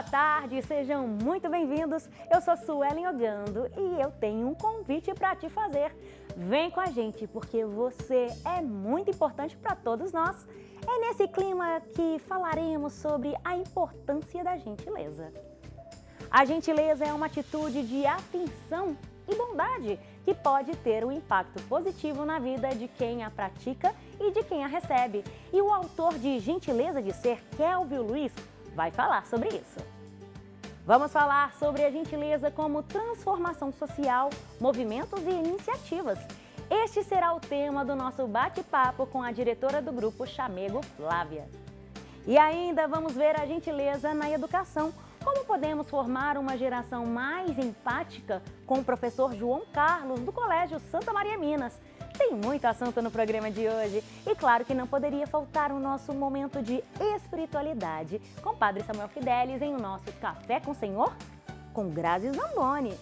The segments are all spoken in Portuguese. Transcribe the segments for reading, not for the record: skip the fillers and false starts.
boa tarde, sejam muito bem-vindos. Eu sou Suelen Ogando e eu tenho um convite para te fazer. Vem com a gente, porque você é muito importante para todos nós. É nesse clima que falaremos sobre a importância da gentileza. A gentileza é uma atitude de atenção e bondade que pode ter um impacto positivo na vida de quem a pratica e de quem a recebe. E o autor de Gentileza de Ser, Kelvio Luiz, vai falar sobre isso. Vamos falar sobre a gentileza como transformação social, movimentos e iniciativas. Este será o tema do nosso bate-papo com a diretora do grupo Chamego, Flávia. E ainda vamos ver a gentileza na educação. Como podemos formar uma geração mais empática com o professor João Carlos, do Colégio Santa Maria Minas. Tem muito assunto no programa de hoje e claro que não poderia faltar o nosso momento de espiritualidade com o Padre Samuel Fidelis em o nosso Café com o Senhor com Grazi Zamboni.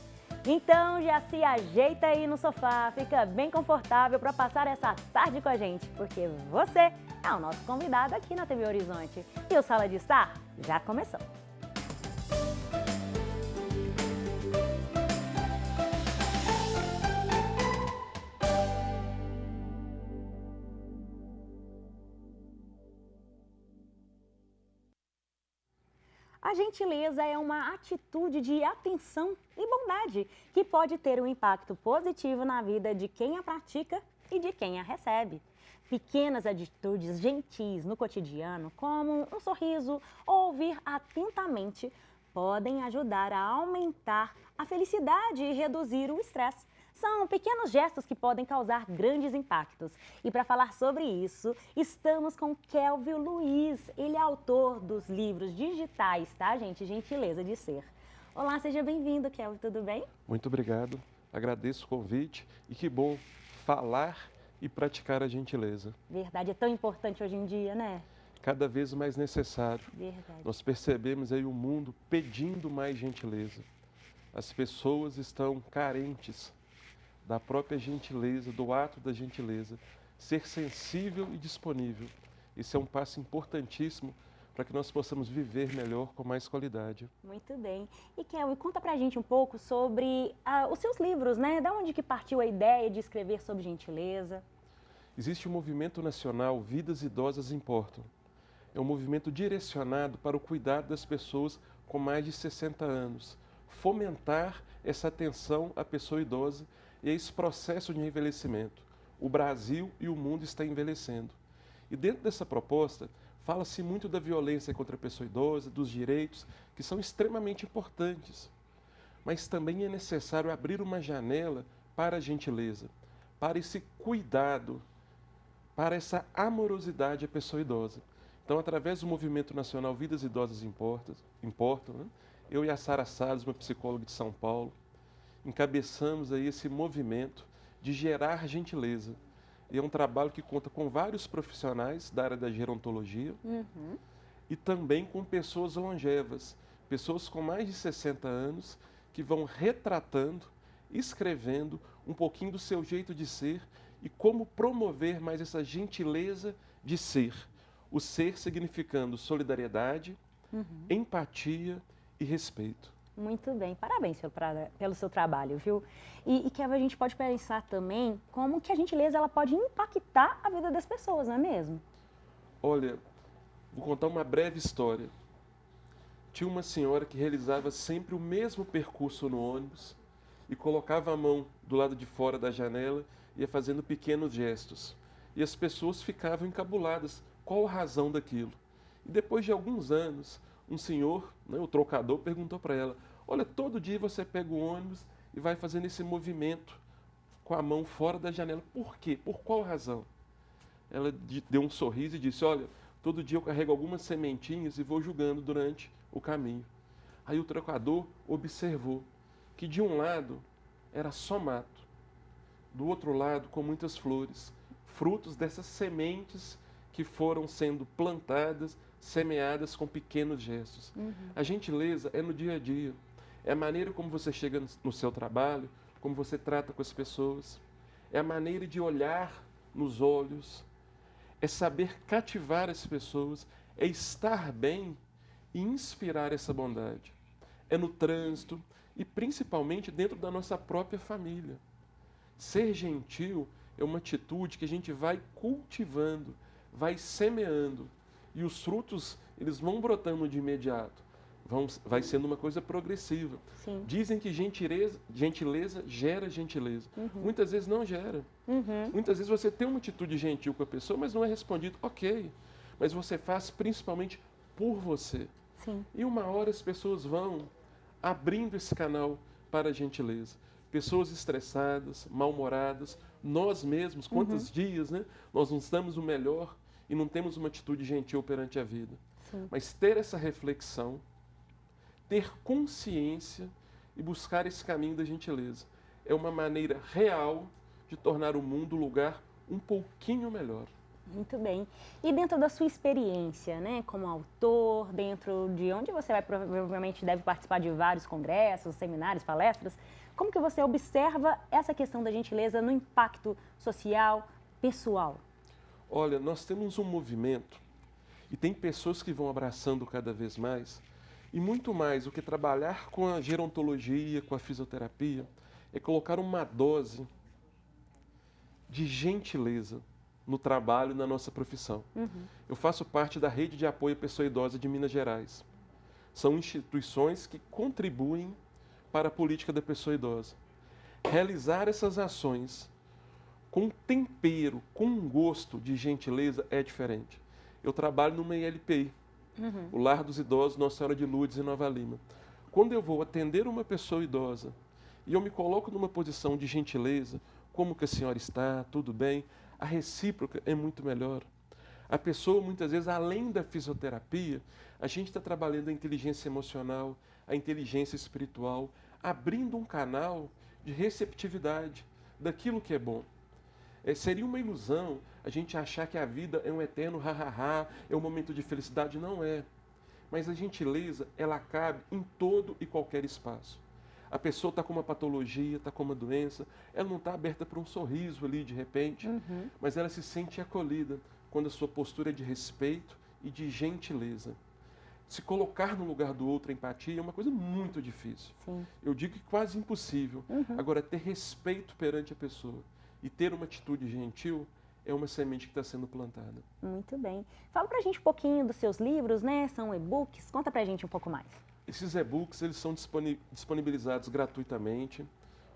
Então já se ajeita aí no sofá, fica bem confortável para passar essa tarde com a gente, porque você é o nosso convidado aqui na TV Horizonte. E o Sala de Estar já começou. A gentileza é uma atitude de atenção e bondade que pode ter um impacto positivo na vida de quem a pratica e de quem a recebe. Pequenas atitudes gentis no cotidiano, como um sorriso ou ouvir atentamente, podem ajudar a aumentar a felicidade e reduzir o estresse. São pequenos gestos que podem causar grandes impactos. E para falar sobre isso, estamos com Kelvio Luiz. Ele é autor dos livros digitais, tá, gente? Gentileza de Ser. Olá, seja bem-vindo, Kelvio, tudo bem? Muito obrigado, agradeço o convite e que bom falar e praticar a gentileza. Verdade, é tão importante hoje em dia, né? Cada vez mais necessário. Verdade. Nós percebemos aí o mundo pedindo mais gentileza. As pessoas estão carentes da própria gentileza, do ato da gentileza, ser sensível e disponível. Isso é um passo importantíssimo para que nós possamos viver melhor com mais qualidade. Muito bem. E Kelvio, conta pra gente um pouco sobre os seus livros, né? Da onde que partiu a ideia de escrever sobre gentileza? Existe um movimento nacional, Vidas Idosas Importam. É um movimento direcionado para o cuidado das pessoas com mais de 60 anos. Fomentar essa atenção à pessoa idosa e a esse processo de envelhecimento. O Brasil e o mundo estão envelhecendo. E dentro dessa proposta, fala-se muito da violência contra a pessoa idosa, dos direitos, que são extremamente importantes. Mas também é necessário abrir uma janela para a gentileza, para esse cuidado, para essa amorosidade à pessoa idosa. Então, através do Movimento Nacional Vidas Idosas Importam, né? Eu e a Sara Salles, uma psicóloga de São Paulo, encabeçamos aí esse movimento de gerar gentileza. E é um trabalho que conta com vários profissionais da área da gerontologia e também com pessoas longevas, pessoas com mais de 60 anos que vão retratando, escrevendo um pouquinho do seu jeito de ser e como promover mais essa gentileza de ser. O ser significando solidariedade, empatia e respeito. Muito bem, parabéns pelo seu trabalho, viu? E Kelvio, a gente pode pensar também como que a gentileza ela pode impactar a vida das pessoas, não é mesmo? Olha, vou contar uma breve história. Tinha uma senhora que realizava sempre o mesmo percurso no ônibus e colocava a mão do lado de fora da janela e ia fazendo pequenos gestos. E as pessoas ficavam encabuladas. Qual a razão daquilo? E depois de alguns anos, um senhor, né, o trocador, perguntou para ela: olha, todo dia você pega o ônibus e vai fazendo esse movimento com a mão fora da janela. Por quê? Por qual razão? Ela deu um sorriso e disse: olha, todo dia eu carrego algumas sementinhas e vou jogando durante o caminho. Aí o trocador observou que de um lado era só mato, do outro lado com muitas flores, frutos dessas sementes que foram sendo plantadas, semeadas com pequenos gestos. A gentileza é no dia a dia, é a maneira como você chega no seu trabalho, como você trata com as pessoas, é a maneira de olhar nos olhos, é saber cativar as pessoas, é estar bem e inspirar essa bondade. É no trânsito e principalmente dentro da nossa própria família. Ser gentil é uma atitude que a gente vai cultivando, vai semeando, e os frutos eles vão brotando de imediato. Vai sendo uma coisa progressiva. Sim. Dizem que gentileza gera gentileza. Muitas vezes não gera. Muitas vezes você tem uma atitude gentil com a pessoa, mas não é respondido, ok. Mas você faz principalmente por você. Sim. E uma hora as pessoas vão abrindo esse canal para a gentileza. Pessoas estressadas, mal-humoradas, nós mesmos, quantos dias, né? Nós não estamos o melhor e não temos uma atitude gentil perante a vida. Sim. Mas ter essa reflexão, ter consciência e buscar esse caminho da gentileza é uma maneira real de tornar o mundo um lugar um pouquinho melhor. Muito bem. E dentro da sua experiência, né, como autor, dentro de onde você vai, provavelmente deve participar de vários congressos, seminários, palestras, como que você observa essa questão da gentileza no impacto social, pessoal? Olha, nós temos um movimento e tem pessoas que vão abraçando cada vez mais, e muito mais do que trabalhar com a gerontologia, com a fisioterapia, é colocar uma dose de gentileza no trabalho e na nossa profissão. Eu faço parte da Rede de Apoio à Pessoa Idosa de Minas Gerais. São instituições que contribuem para a política da pessoa idosa. Realizar essas ações com tempero, com um gosto de gentileza é diferente. Eu trabalho numa ILPI, o Lar dos Idosos Nossa Senhora de Lourdes, em Nova Lima. Quando eu vou atender uma pessoa idosa e eu me coloco numa posição de gentileza, como que a senhora está, tudo bem, a recíproca é muito melhor. A pessoa, muitas vezes, além da fisioterapia, a gente está trabalhando a inteligência emocional, a inteligência espiritual, abrindo um canal de receptividade daquilo que é bom. Seria uma ilusão a gente achar que a vida é um eterno ha-ha-ha, é um momento de felicidade. Não é. Mas a gentileza, ela cabe em todo e qualquer espaço. A pessoa está com uma patologia, está com uma doença, ela não está aberta para um sorriso ali de repente, mas ela se sente acolhida quando a sua postura é de respeito e de gentileza. Se colocar no lugar do outro, empatia, é uma coisa muito difícil. Sim. Eu digo que quase impossível. Agora, ter respeito perante a pessoa e ter uma atitude gentil é uma semente que está sendo plantada. Muito bem. Fala pra gente um pouquinho dos seus livros, né? São e-books. Conta pra gente um pouco mais. Esses e-books eles são disponibilizados gratuitamente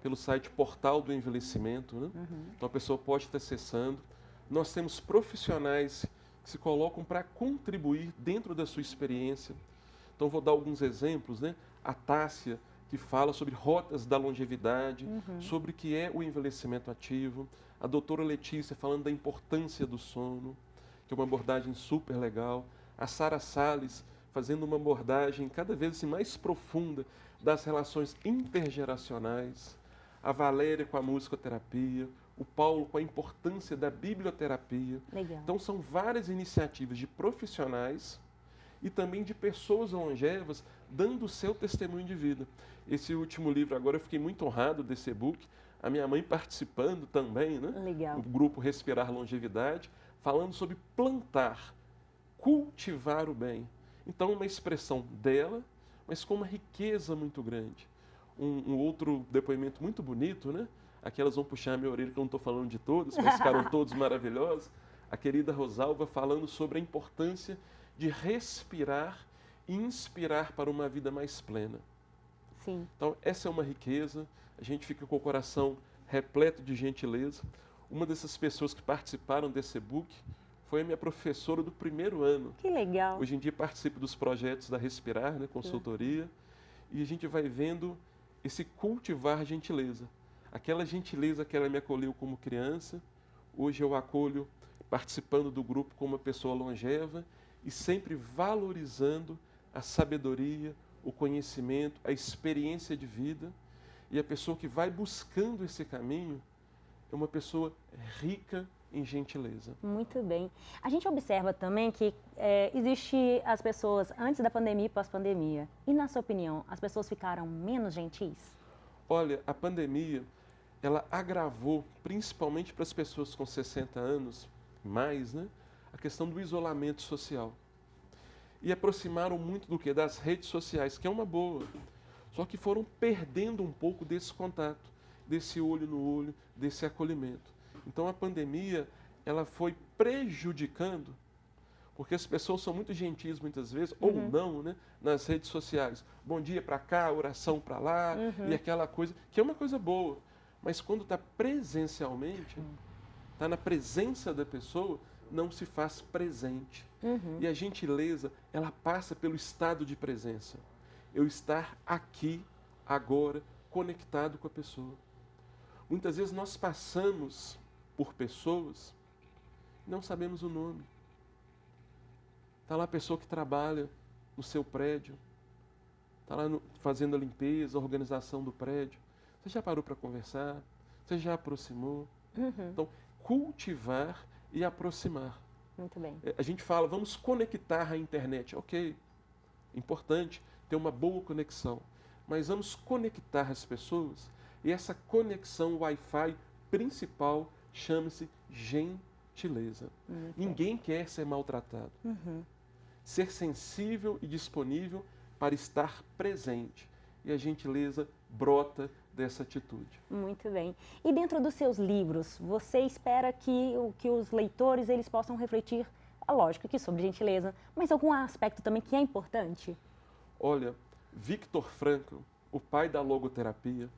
pelo site Portal do Envelhecimento, né? Então a pessoa pode estar acessando. Nós temos profissionais que se colocam para contribuir dentro da sua experiência. Então vou dar alguns exemplos, né? A Tássia, que fala sobre rotas da longevidade, sobre o que é o envelhecimento ativo. A doutora Letícia falando da importância do sono, que é uma abordagem super legal. A Sara Salles fazendo uma abordagem cada vez assim, mais profunda das relações intergeracionais. A Valéria com a musicoterapia. O Paulo com a importância da biblioterapia. Legal. Então são várias iniciativas de profissionais e também de pessoas longevas dando o seu testemunho de vida. Esse último livro agora eu fiquei muito honrado desse e-book, a minha mãe participando também, né? Legal. O grupo Respirar Longevidade, falando sobre plantar, cultivar o bem. Então uma expressão dela, mas com uma riqueza muito grande. Um outro depoimento muito bonito, né? Aquelas vão puxar a minha orelha que eu não estou falando de todos, mas ficaram todos maravilhosos. A querida Rosalva falando sobre a importância de respirar e inspirar para uma vida mais plena. Sim. Então, essa é uma riqueza, a gente fica com o coração repleto de gentileza. Uma dessas pessoas que participaram desse e-book foi a minha professora do primeiro ano. Que legal. Hoje em dia participo dos projetos da Respirar, né, consultoria, e a gente vai vendo esse cultivar gentileza. Aquela gentileza que ela me acolheu como criança, hoje eu acolho participando do grupo como uma pessoa longeva e sempre valorizando a sabedoria, o conhecimento, a experiência de vida. E a pessoa que vai buscando esse caminho é uma pessoa rica em gentileza. Muito bem. A gente observa também que existe as pessoas antes da pandemia e pós-pandemia. E, na sua opinião, as pessoas ficaram menos gentis? Olha, a pandemia, ela agravou, principalmente para as pessoas com 60 anos, mais, né, a questão do isolamento social. e aproximaram muito do quê? Das redes sociais, que é uma boa. Só que foram perdendo um pouco desse contato, desse olho no olho, desse acolhimento. Então a pandemia, ela foi prejudicando, porque as pessoas são muito gentis muitas vezes, ou não, né, nas redes sociais. Bom dia para cá, oração para lá, e aquela coisa, que é uma coisa boa. Mas quando está presencialmente, está na presença da pessoa, não se faz presente. E a gentileza, ela passa pelo estado de presença. Eu estar aqui, agora, conectado com a pessoa. Muitas vezes nós passamos por pessoas e não sabemos o nome. Está lá a pessoa que trabalha no seu prédio, está lá fazendo a limpeza, a organização do prédio. Você já parou para conversar? Você já aproximou? Então, cultivar e aproximar. Muito bem. A gente fala, vamos conectar a internet. Ok, importante ter uma boa conexão. Mas vamos conectar as pessoas e essa conexão Wi-Fi principal chama-se gentileza. Ninguém quer ser maltratado. Ser sensível e disponível para estar presente. E a gentileza brota dessa atitude. Muito bem. E dentro dos seus livros, você espera que os leitores eles possam refletir, lógico que sobre gentileza, mas algum aspecto também que é importante? Olha, Viktor Frankl, o pai da logoterapia,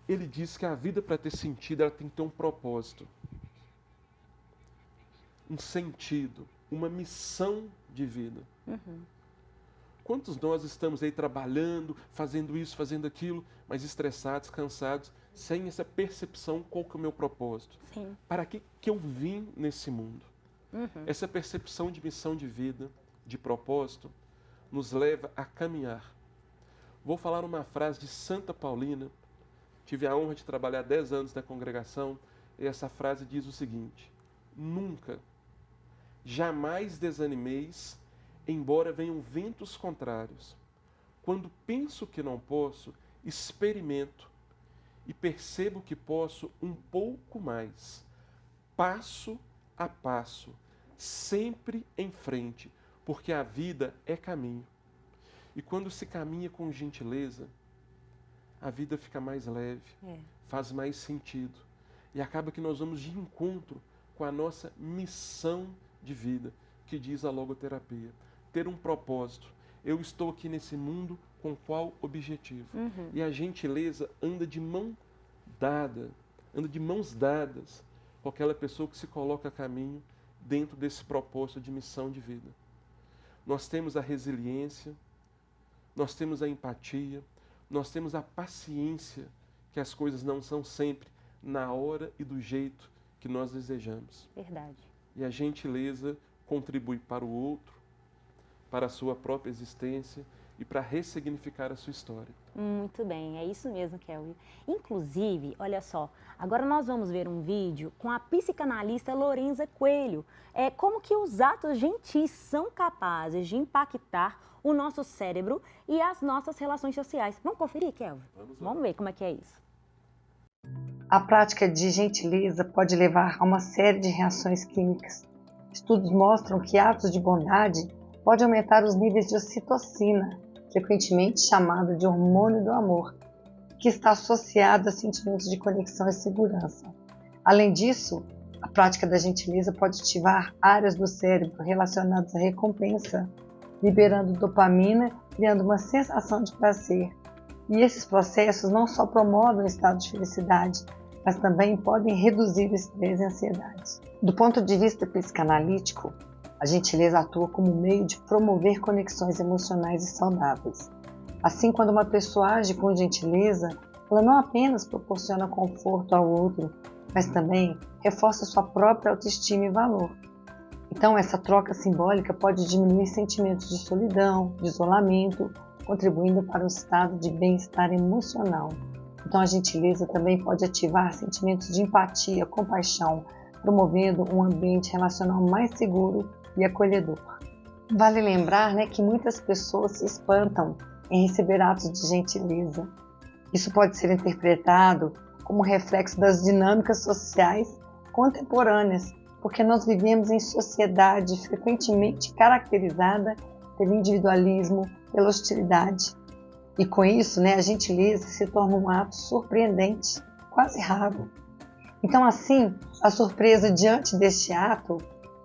ele diz que a vida, para ter sentido, ela tem que ter um propósito, um sentido, uma missão de vida. Quantos nós estamos aí trabalhando, fazendo isso, fazendo aquilo, mas estressados, cansados, sem essa percepção qual que é o meu propósito? Sim. Para que eu vim nesse mundo? Essa percepção de missão de vida, de propósito, nos leva a caminhar. Vou falar uma frase de Santa Paulina. Tive a honra de trabalhar 10 anos na congregação, e essa frase diz o seguinte: nunca, jamais desanimeis, embora venham ventos contrários. Quando penso que não posso, experimento e percebo que posso um pouco mais. Passo a passo, sempre em frente, porque a vida é caminho. E quando se caminha com gentileza, a vida fica mais leve, faz mais sentido. E acaba que nós vamos de encontro com a nossa missão de vida, que diz a logoterapia. Ter um propósito. Eu estou aqui nesse mundo com qual objetivo? E a gentileza anda de mão dada, anda de mãos dadas com aquela pessoa que se coloca a caminho dentro desse propósito de missão de vida. Nós temos a resiliência, nós temos a empatia, nós temos a paciência, que as coisas não são sempre na hora e do jeito que nós desejamos. Verdade. E a gentileza contribui para o outro, para a sua própria existência e para ressignificar a sua história. Muito bem, é isso mesmo, Kelvin. Inclusive, olha só, agora nós vamos ver um vídeo com a psicanalista Lorenza Coelho. Como que os atos gentis são capazes de impactar o nosso cérebro e as nossas relações sociais. Vamos conferir, Kelvin? Vamos ver como é que é isso. A prática de gentileza pode levar a uma série de reações químicas. Estudos mostram que atos de bondade podem aumentar os níveis de ocitocina, frequentemente chamado de hormônio do amor, que está associado a sentimentos de conexão e segurança. Além disso, a prática da gentileza pode ativar áreas do cérebro relacionadas à recompensa, liberando dopamina, criando uma sensação de prazer. E esses processos não só promovem o estado de felicidade, mas também podem reduzir o estresse e a ansiedade. Do ponto de vista psicanalítico, a gentileza atua como meio de promover conexões emocionais e saudáveis. Assim, quando uma pessoa age com gentileza, ela não apenas proporciona conforto ao outro, mas também reforça sua própria autoestima e valor. Então, essa troca simbólica pode diminuir sentimentos de solidão, de isolamento, contribuindo para um estado de bem-estar emocional. Então, a gentileza também pode ativar sentimentos de empatia, compaixão, promovendo um ambiente relacional mais seguro e acolhedor. Vale lembrar, que muitas pessoas se espantam em receber atos de gentileza. Isso pode ser interpretado como reflexo das dinâmicas sociais contemporâneas, porque nós vivemos em sociedade frequentemente caracterizada pelo individualismo, pela hostilidade. E com isso, a gentileza se torna um ato surpreendente, quase raro. Então, assim, a surpresa diante deste ato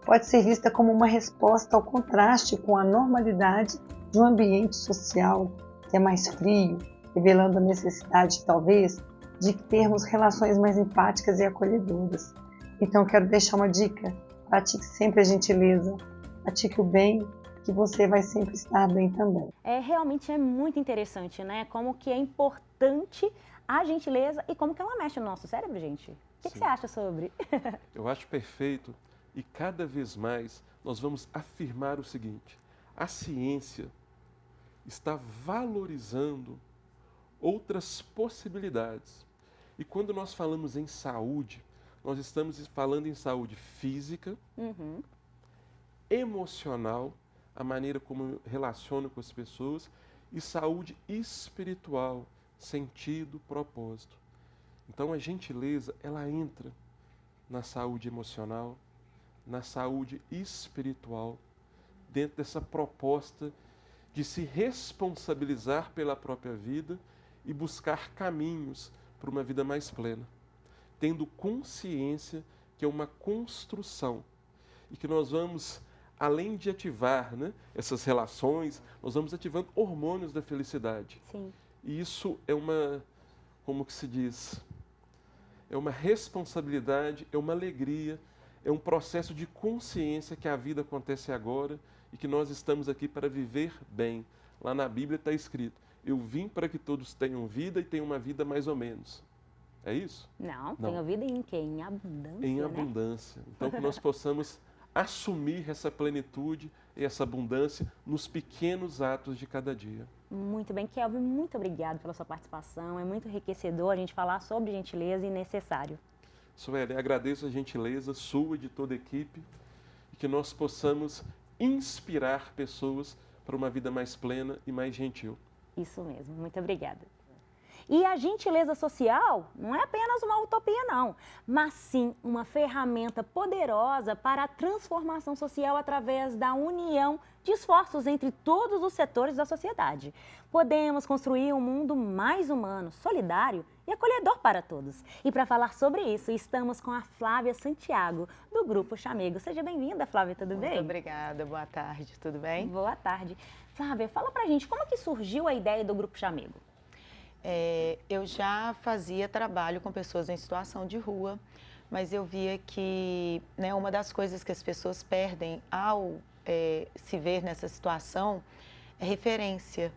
pode ser vista como uma resposta ao contraste com a normalidade de um ambiente social que é mais frio, revelando a necessidade, talvez, de termos relações mais empáticas e acolhedoras. Então, eu quero deixar uma dica: pratique sempre a gentileza, pratique o bem, que você vai sempre estar bem também. Realmente é muito interessante, né? Como que é importante a gentileza e como que ela mexe no nosso cérebro, gente. O que você acha sobre? Eu acho perfeito, e cada vez mais nós vamos afirmar o seguinte: a ciência está valorizando outras possibilidades. E quando nós falamos em saúde, nós estamos falando em saúde física, emocional, a maneira como eu relaciono com as pessoas, e saúde espiritual, sentido, propósito. Então a gentileza, ela entra na saúde emocional, na saúde espiritual, dentro dessa proposta de se responsabilizar pela própria vida e buscar caminhos para uma vida mais plena, tendo consciência que é uma construção e que nós vamos, além de ativar, essas relações, nós vamos ativando hormônios da felicidade. Sim. E isso é uma, como que se diz, é uma responsabilidade, é uma alegria, é um processo de consciência que a vida acontece agora e que nós estamos aqui para viver bem. Lá na Bíblia está escrito: eu vim para que todos tenham vida e tenham uma vida mais ou menos. É isso? Não. Tenham vida em quê? Em abundância, Em abundância. Então, que nós possamos assumir essa plenitude e essa abundância nos pequenos atos de cada dia. Muito bem, Kelvin, muito obrigado pela sua participação. É muito enriquecedor a gente falar sobre gentileza e necessário. Sueli, agradeço a gentileza sua e de toda a equipe e que nós possamos inspirar pessoas para uma vida mais plena e mais gentil. Isso mesmo, muito obrigada. E a gentileza social não é apenas uma utopia, não, mas sim uma ferramenta poderosa para a transformação social através da união de esforços entre todos os setores da sociedade. Podemos construir um mundo mais humano, solidário e acolhedor para todos. E para falar sobre isso, estamos com a Flávia Santiago, do Grupo Chamego. Seja bem-vinda, Flávia, tudo bem? Muito obrigada, boa tarde, tudo bem? Boa tarde. Flávia, fala pra gente, como que surgiu a ideia do Grupo Chamego? Eu já fazia trabalho com pessoas em situação de rua, mas eu via que uma das coisas que as pessoas perdem ao se ver nessa situação é referência.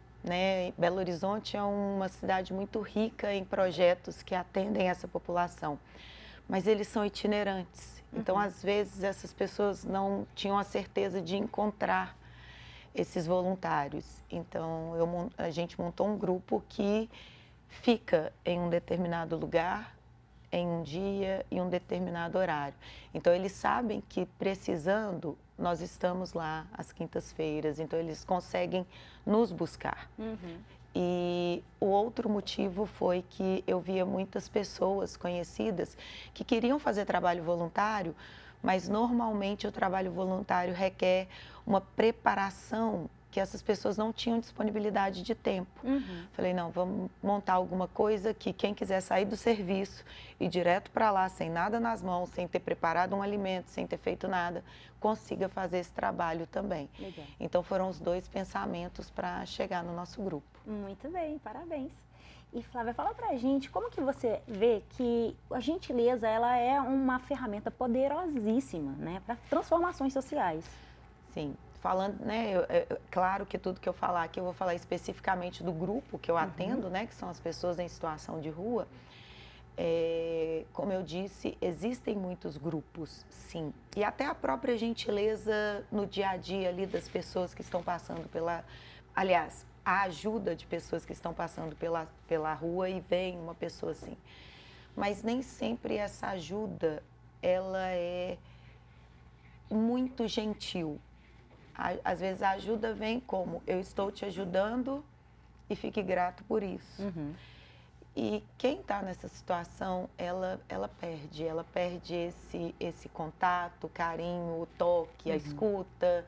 Belo Horizonte é uma cidade muito rica em projetos que atendem essa população, mas eles são itinerantes. Então, às vezes, essas pessoas não tinham a certeza de encontrar esses voluntários. Então, a gente montou um grupo que fica em um determinado lugar, em um dia e um determinado horário. Então, eles sabem que, precisando, nós estamos lá às quintas-feiras, então eles conseguem nos buscar. E o outro motivo foi que eu via muitas pessoas conhecidas que queriam fazer trabalho voluntário, mas normalmente o trabalho voluntário requer uma preparação que essas pessoas não tinham disponibilidade de tempo. Falei, não, vamos montar alguma coisa que quem quiser sair do serviço e ir direto para lá, sem nada nas mãos, sem ter preparado um alimento, sem ter feito nada, consiga fazer esse trabalho também. Legal. Então foram os dois pensamentos para chegar no nosso grupo. Muito bem, parabéns. E Flávia, fala pra gente, como que você vê que a gentileza ela é uma ferramenta poderosíssima, para transformações sociais? Sim. Falando, claro que tudo que eu falar aqui, eu vou falar especificamente do grupo que eu atendo, que são as pessoas em situação de rua. Como eu disse, existem muitos grupos, sim. E até a própria gentileza no dia a dia ali das pessoas que estão passando aliás, a ajuda de pessoas que estão passando pela rua e vem uma pessoa assim. Mas nem sempre essa ajuda, ela é muito gentil. Às vezes a ajuda vem como: eu estou te ajudando e fique grato por isso. E quem está nessa situação, ela perde esse contato, o carinho, o toque, a escuta,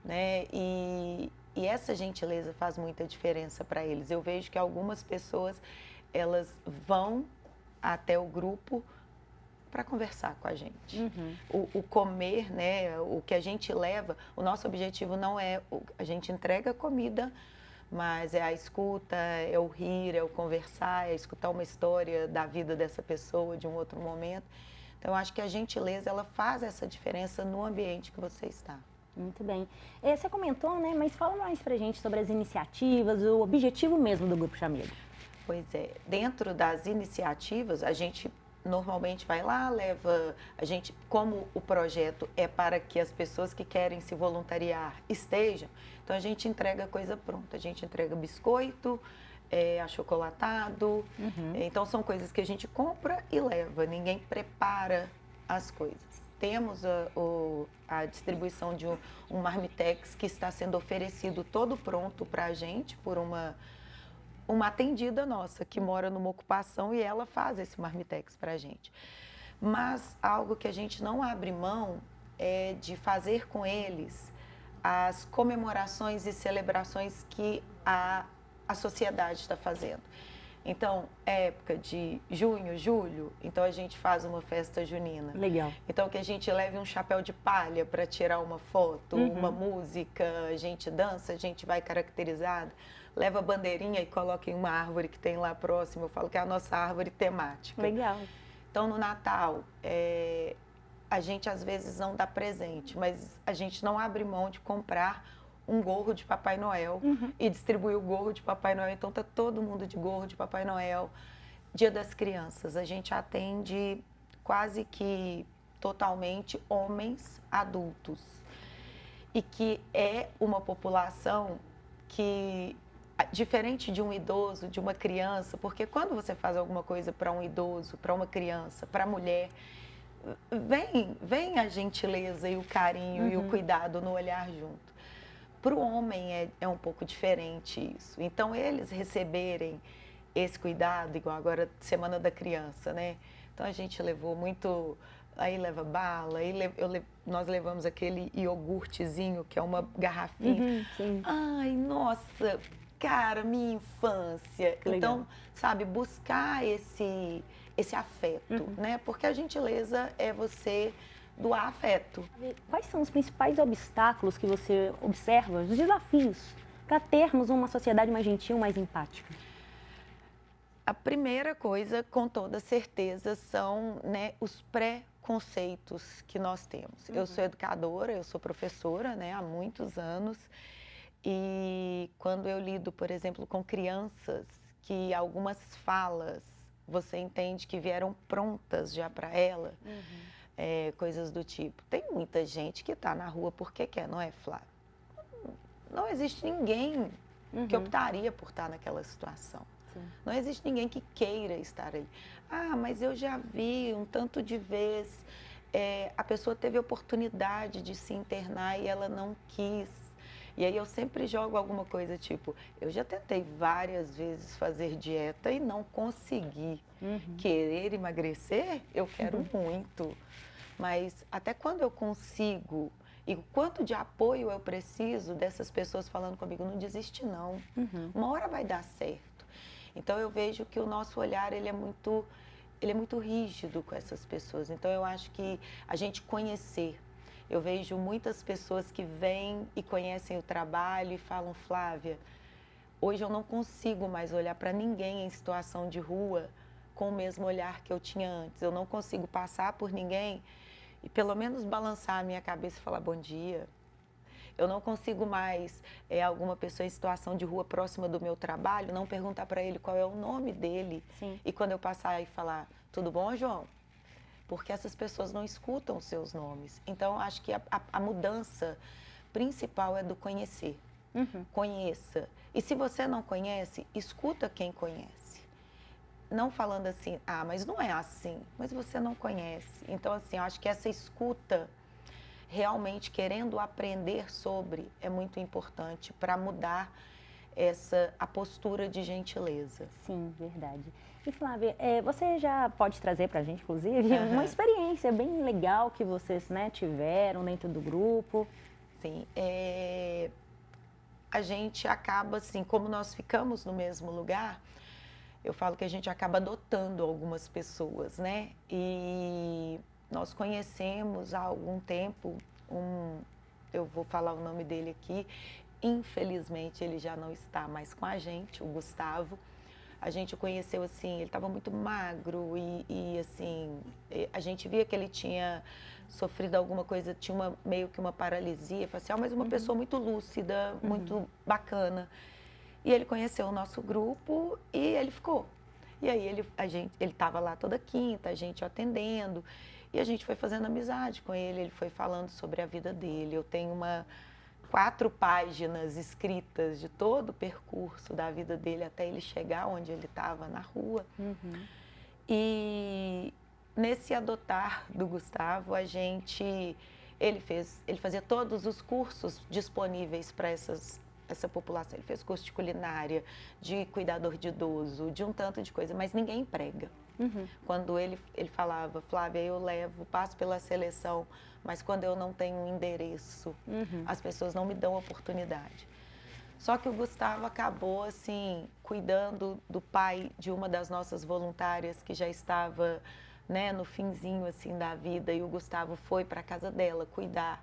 né? E essa gentileza faz muita diferença para eles. Eu vejo que algumas pessoas, elas vão até o grupo para conversar com a gente. O comer, né, o que a gente leva, o nosso objetivo não é, a gente entrega comida, mas é a escuta, é o rir, é o conversar, é escutar uma história da vida dessa pessoa, de um outro momento. Então, eu acho que a gentileza, ela faz essa diferença no ambiente que você está. Muito bem. Você comentou, né, mas fala mais pra gente sobre as iniciativas, o objetivo mesmo do Grupo Chamego. Pois é, dentro das iniciativas, a gente normalmente vai lá, leva, a gente, como o projeto é para que as pessoas que querem se voluntariar estejam, então a gente entrega coisa pronta, a gente entrega biscoito, achocolatado, então são coisas que a gente compra e leva, ninguém prepara as coisas. Temos a distribuição de um marmitex que está sendo oferecido todo pronto para a gente por uma atendida nossa, que mora numa ocupação e ela faz esse marmitex para a gente. Mas algo que a gente não abre mão é de fazer com eles as comemorações e celebrações que a sociedade está fazendo. Então, época de junho, julho, então a gente faz uma festa junina. Legal. Então, que a gente leve um chapéu de palha para tirar uma foto, uma música, a gente dança, a gente vai caracterizado, leva a bandeirinha e coloca em uma árvore que tem lá próximo. Eu falo que é a nossa árvore temática. Legal. Então, no Natal, a gente às vezes não dá presente, mas a gente não abre mão de comprar um gorro de Papai Noel e distribuir o gorro de Papai Noel. Então, tá todo mundo de gorro de Papai Noel. Dia das Crianças, a gente atende quase que totalmente homens adultos. E que é uma população que, diferente de um idoso, de uma criança, porque quando você faz alguma coisa para um idoso, para uma criança, para a mulher, vem a gentileza e o carinho e o cuidado no olhar junto. Para o homem é um pouco diferente isso. Então, eles receberem esse cuidado, igual agora, Semana da Criança, né? Então, a gente levou muito... Aí leva bala, nós levamos aquele iogurtezinho, que é uma garrafinha. Sim. Ai, nossa, cara, minha infância. Legal. Então, sabe, buscar esse afeto, né? Porque a gentileza é você doar afeto. Quais são os principais obstáculos que você observa, os desafios, para termos uma sociedade mais gentil, mais empática? A primeira coisa, com toda certeza, são, né, os preconceitos que nós temos. Eu sou educadora, eu sou professora, né, há muitos anos, e quando eu lido, por exemplo, com crianças, que algumas falas você entende que vieram prontas já para ela, coisas do tipo. Tem muita gente que está na rua porque quer, não é, Flávia? Não existe ninguém que optaria por estar naquela situação. Sim. Não existe ninguém que queira estar ali. Ah, mas eu já vi um tanto de vezes, a pessoa teve a oportunidade de se internar e ela não quis. E aí eu sempre jogo alguma coisa tipo, eu já tentei várias vezes fazer dieta e não consegui. Querer emagrecer, eu quero muito. Mas até quando eu consigo e o quanto de apoio eu preciso dessas pessoas falando comigo, não desiste não. Uma hora vai dar certo. Então eu vejo que o nosso olhar ele é muito rígido com essas pessoas. Então eu acho que a gente conhecer. Eu vejo muitas pessoas que vêm e conhecem o trabalho e falam, Flávia, hoje eu não consigo mais olhar para ninguém em situação de rua com o mesmo olhar que eu tinha antes. Eu não consigo passar por ninguém e pelo menos balançar a minha cabeça e falar bom dia. Eu não consigo mais, alguma pessoa em situação de rua próxima do meu trabalho, não perguntar para ele qual é o nome dele. Sim. E quando eu passar e falar, tudo bom, João? Porque essas pessoas não escutam os seus nomes. Então, eu acho que a mudança principal é do conhecer. Conheça. E se você não conhece, escuta quem conhece. Não falando assim, ah, mas não é assim, mas você não conhece. Então, assim, eu acho que essa escuta, realmente querendo aprender sobre, é muito importante para mudar a postura de gentileza. Sim, verdade. E Flávia, você já pode trazer para a gente, inclusive, uma experiência bem legal que vocês, né, tiveram dentro do grupo? Sim, a gente acaba, assim, como nós ficamos no mesmo lugar, eu falo que a gente acaba adotando algumas pessoas, né? E nós conhecemos há algum tempo eu vou falar o nome dele aqui, infelizmente ele já não está mais com a gente, o Gustavo. A gente o conheceu assim, ele estava muito magro e assim, a gente via que ele tinha sofrido alguma coisa, tinha meio que uma paralisia facial, mas uma pessoa muito lúcida, muito bacana. E ele conheceu o nosso grupo e ele ficou. E aí ele estava lá toda quinta, a gente o atendendo, e a gente foi fazendo amizade com ele foi falando sobre a vida dele. Eu tenho 4 páginas escritas de todo o percurso da vida dele até ele chegar onde ele estava na rua. E nesse adotar do Gustavo, ele fazia todos os cursos disponíveis para essa população. Ele fez curso de culinária, de cuidador de idoso, de um tanto de coisa, mas ninguém emprega. Quando ele falava, Flávia, eu passo pela seleção, mas quando eu não tenho um endereço, as pessoas não me dão oportunidade. Só que o Gustavo acabou, assim, cuidando do pai de uma das nossas voluntárias que já estava, né, no finzinho, assim, da vida, e o Gustavo foi para a casa dela cuidar.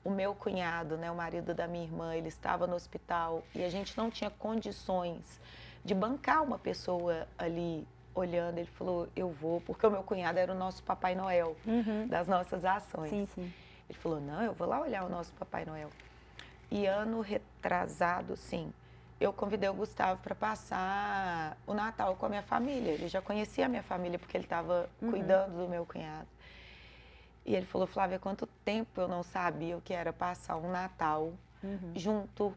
O meu cunhado, né, o marido da minha irmã, ele estava no hospital e a gente não tinha condições de bancar uma pessoa ali olhando. Ele falou, eu vou, porque o meu cunhado era o nosso Papai Noel das nossas ações. Sim, sim. Ele falou, não, eu vou lá olhar o nosso Papai Noel. E ano retrasado, sim, eu convidei o Gustavo para passar o Natal com a minha família. Ele já conhecia a minha família porque ele estava cuidando do meu cunhado. E ele falou, Flávia, quanto tempo eu não sabia o que era passar um Natal junto.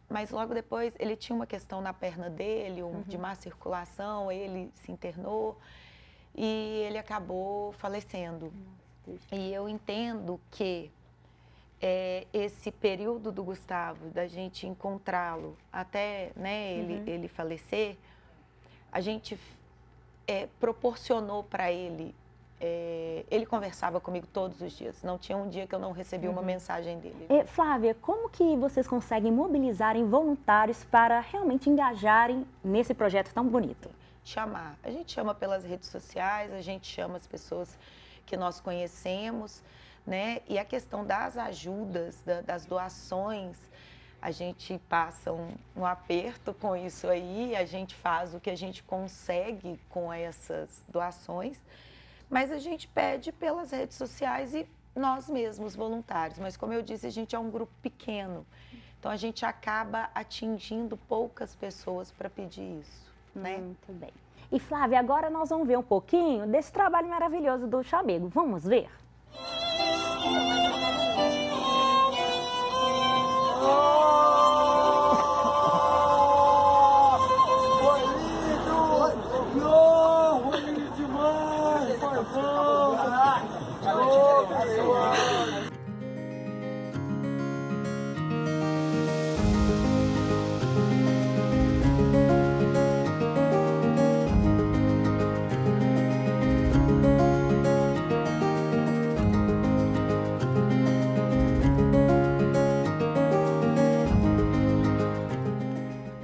Mas logo depois ele tinha uma questão na perna dele, de má circulação, ele se internou e ele acabou falecendo. E eu entendo que esse período do Gustavo, da gente encontrá-lo até, né, ele falecer, a gente proporcionou para ele. Ele conversava comigo todos os dias, não tinha um dia que eu não recebia uma mensagem dele. Flávia, como que vocês conseguem mobilizarem voluntários para realmente engajarem nesse projeto tão bonito? Chamar. A gente chama pelas redes sociais, a gente chama as pessoas que nós conhecemos, né? E a questão das ajudas, das doações, a gente passa um aperto com isso aí, a gente faz o que a gente consegue com essas doações. Mas a gente pede pelas redes sociais e nós mesmos, voluntários. Mas, como eu disse, a gente é um grupo pequeno. Então, a gente acaba atingindo poucas pessoas para pedir isso, né? Muito bem. E, Flávia, agora nós vamos ver um pouquinho desse trabalho maravilhoso do Chamego. Vamos ver?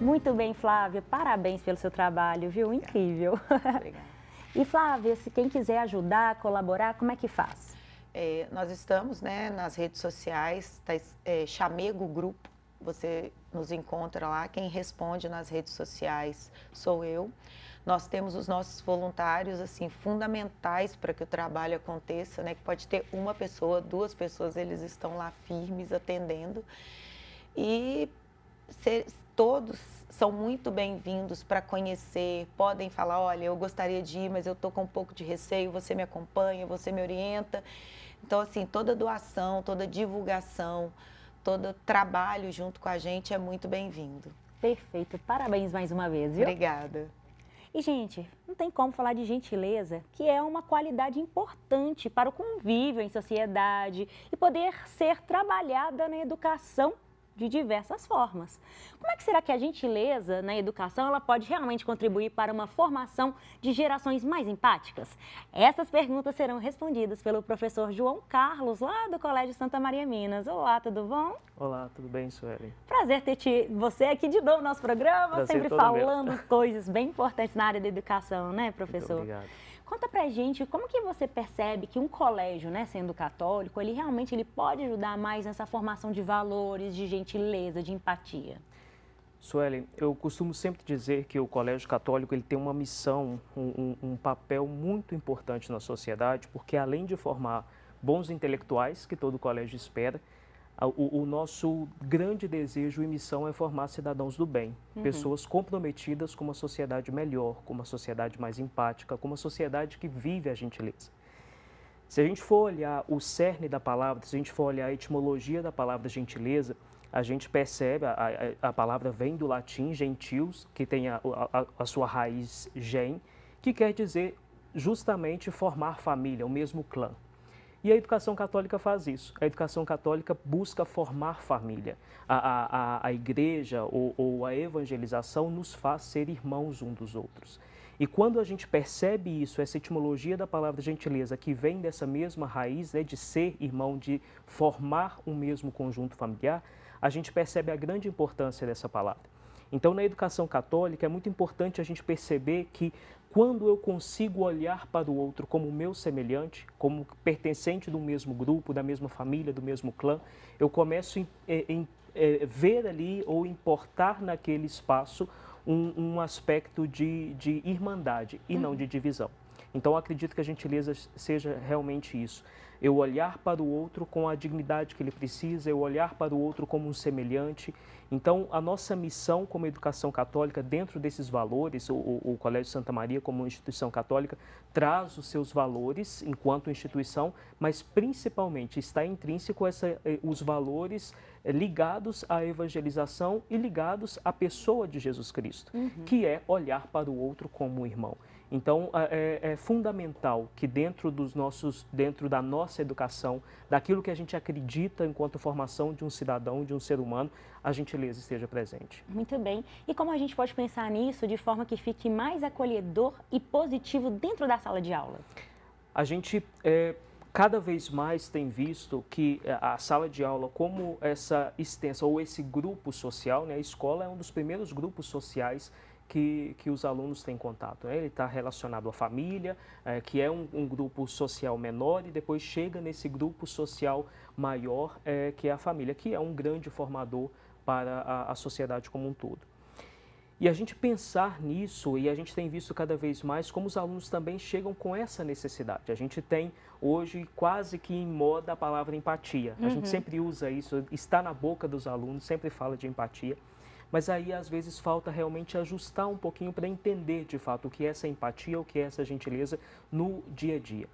Muito bem, Flávia. Parabéns pelo seu trabalho, viu? Incrível. Obrigada. E, Flávia, se quem quiser ajudar, colaborar, como é que faz? Nós estamos, né, nas redes sociais, Chamego Grupo, você nos encontra lá. Quem responde nas redes sociais sou eu. Nós temos os nossos voluntários, assim, fundamentais para que o trabalho aconteça, né? Que pode ter uma pessoa, 2 pessoas, eles estão lá firmes, atendendo. E todos são muito bem-vindos para conhecer, podem falar, olha, eu gostaria de ir, mas eu estou com um pouco de receio, você me acompanha, você me orienta. Então, assim, toda doação, toda divulgação, todo trabalho junto com a gente é muito bem-vindo. Perfeito. Parabéns mais uma vez, viu? Obrigada. E, gente, não tem como falar de gentileza, que é uma qualidade importante para o convívio em sociedade e poder ser trabalhada na educação de diversas formas. Como é que será que a gentileza na educação ela pode realmente contribuir para uma formação de gerações mais empáticas? Essas perguntas serão respondidas pelo professor João Carlos, lá do Colégio Santa Maria Minas. Olá, tudo bom? Olá, tudo bem, Sueli? Prazer ter você aqui de novo no nosso programa, Prazer sempre todo falando coisas bem importantes na área da educação, né, professor? Muito obrigado. Conta pra gente como que você percebe que um colégio, né, sendo católico, ele realmente pode ajudar mais nessa formação de valores, de gentileza, de empatia? Sueli, eu costumo sempre dizer que o Colégio Católico ele tem uma missão, um papel muito importante na sociedade, porque além de formar bons intelectuais, que todo colégio espera, o nosso grande desejo e missão é formar cidadãos do bem, pessoas comprometidas com uma sociedade melhor, com uma sociedade mais empática, com uma sociedade que vive a gentileza. Se a gente for olhar o cerne da palavra, se a gente for olhar a etimologia da palavra gentileza, a gente percebe, a palavra vem do latim gentius, que tem a sua raiz gen, que quer dizer justamente formar família, o mesmo clã. E a educação católica faz isso. A educação católica busca formar família. A igreja ou a evangelização nos faz ser irmãos uns dos outros. E quando a gente percebe isso, essa etimologia da palavra gentileza, que vem dessa mesma raiz, né, de ser irmão, de formar um mesmo conjunto familiar, a gente percebe a grande importância dessa palavra. Então, na educação católica, é muito importante a gente perceber que quando eu consigo olhar para o outro como meu semelhante, como pertencente do mesmo grupo, da mesma família, do mesmo clã, eu começo a ver ali ou importar naquele espaço um aspecto de irmandade e não de divisão. Então, eu acredito que a gentileza seja realmente isso. Eu olhar para o outro com a dignidade que ele precisa, eu olhar para o outro como um semelhante. Então, a nossa missão como educação católica, dentro desses valores, o Colégio Santa Maria, como instituição católica, traz os seus valores enquanto instituição, mas principalmente está intrínseco os valores ligados à evangelização e ligados à pessoa de Jesus Cristo, que é olhar para o outro como um irmão. Então, é fundamental que dentro da nossa educação, daquilo que a gente acredita enquanto formação de um cidadão, de um ser humano, a gentileza esteja presente. Muito bem. E como a gente pode pensar nisso de forma que fique mais acolhedor e positivo dentro da sala de aula? A gente cada vez mais tem visto que a sala de aula, como essa extensão ou esse grupo social, né, a escola é um dos primeiros grupos sociais que os alunos têm contato. Né? Ele está relacionado à família, que é um grupo social menor, e depois chega nesse grupo social maior, que é a família, que é um grande formador para a sociedade como um todo. E a gente pensar nisso, e a gente tem visto cada vez mais como os alunos também chegam com essa necessidade. A gente tem hoje quase que em moda a palavra empatia. A gente sempre usa isso, está na boca dos alunos, sempre fala de empatia. Mas aí, às vezes, falta realmente ajustar um pouquinho para entender, de fato, o que é essa empatia, o que é essa gentileza no dia a dia.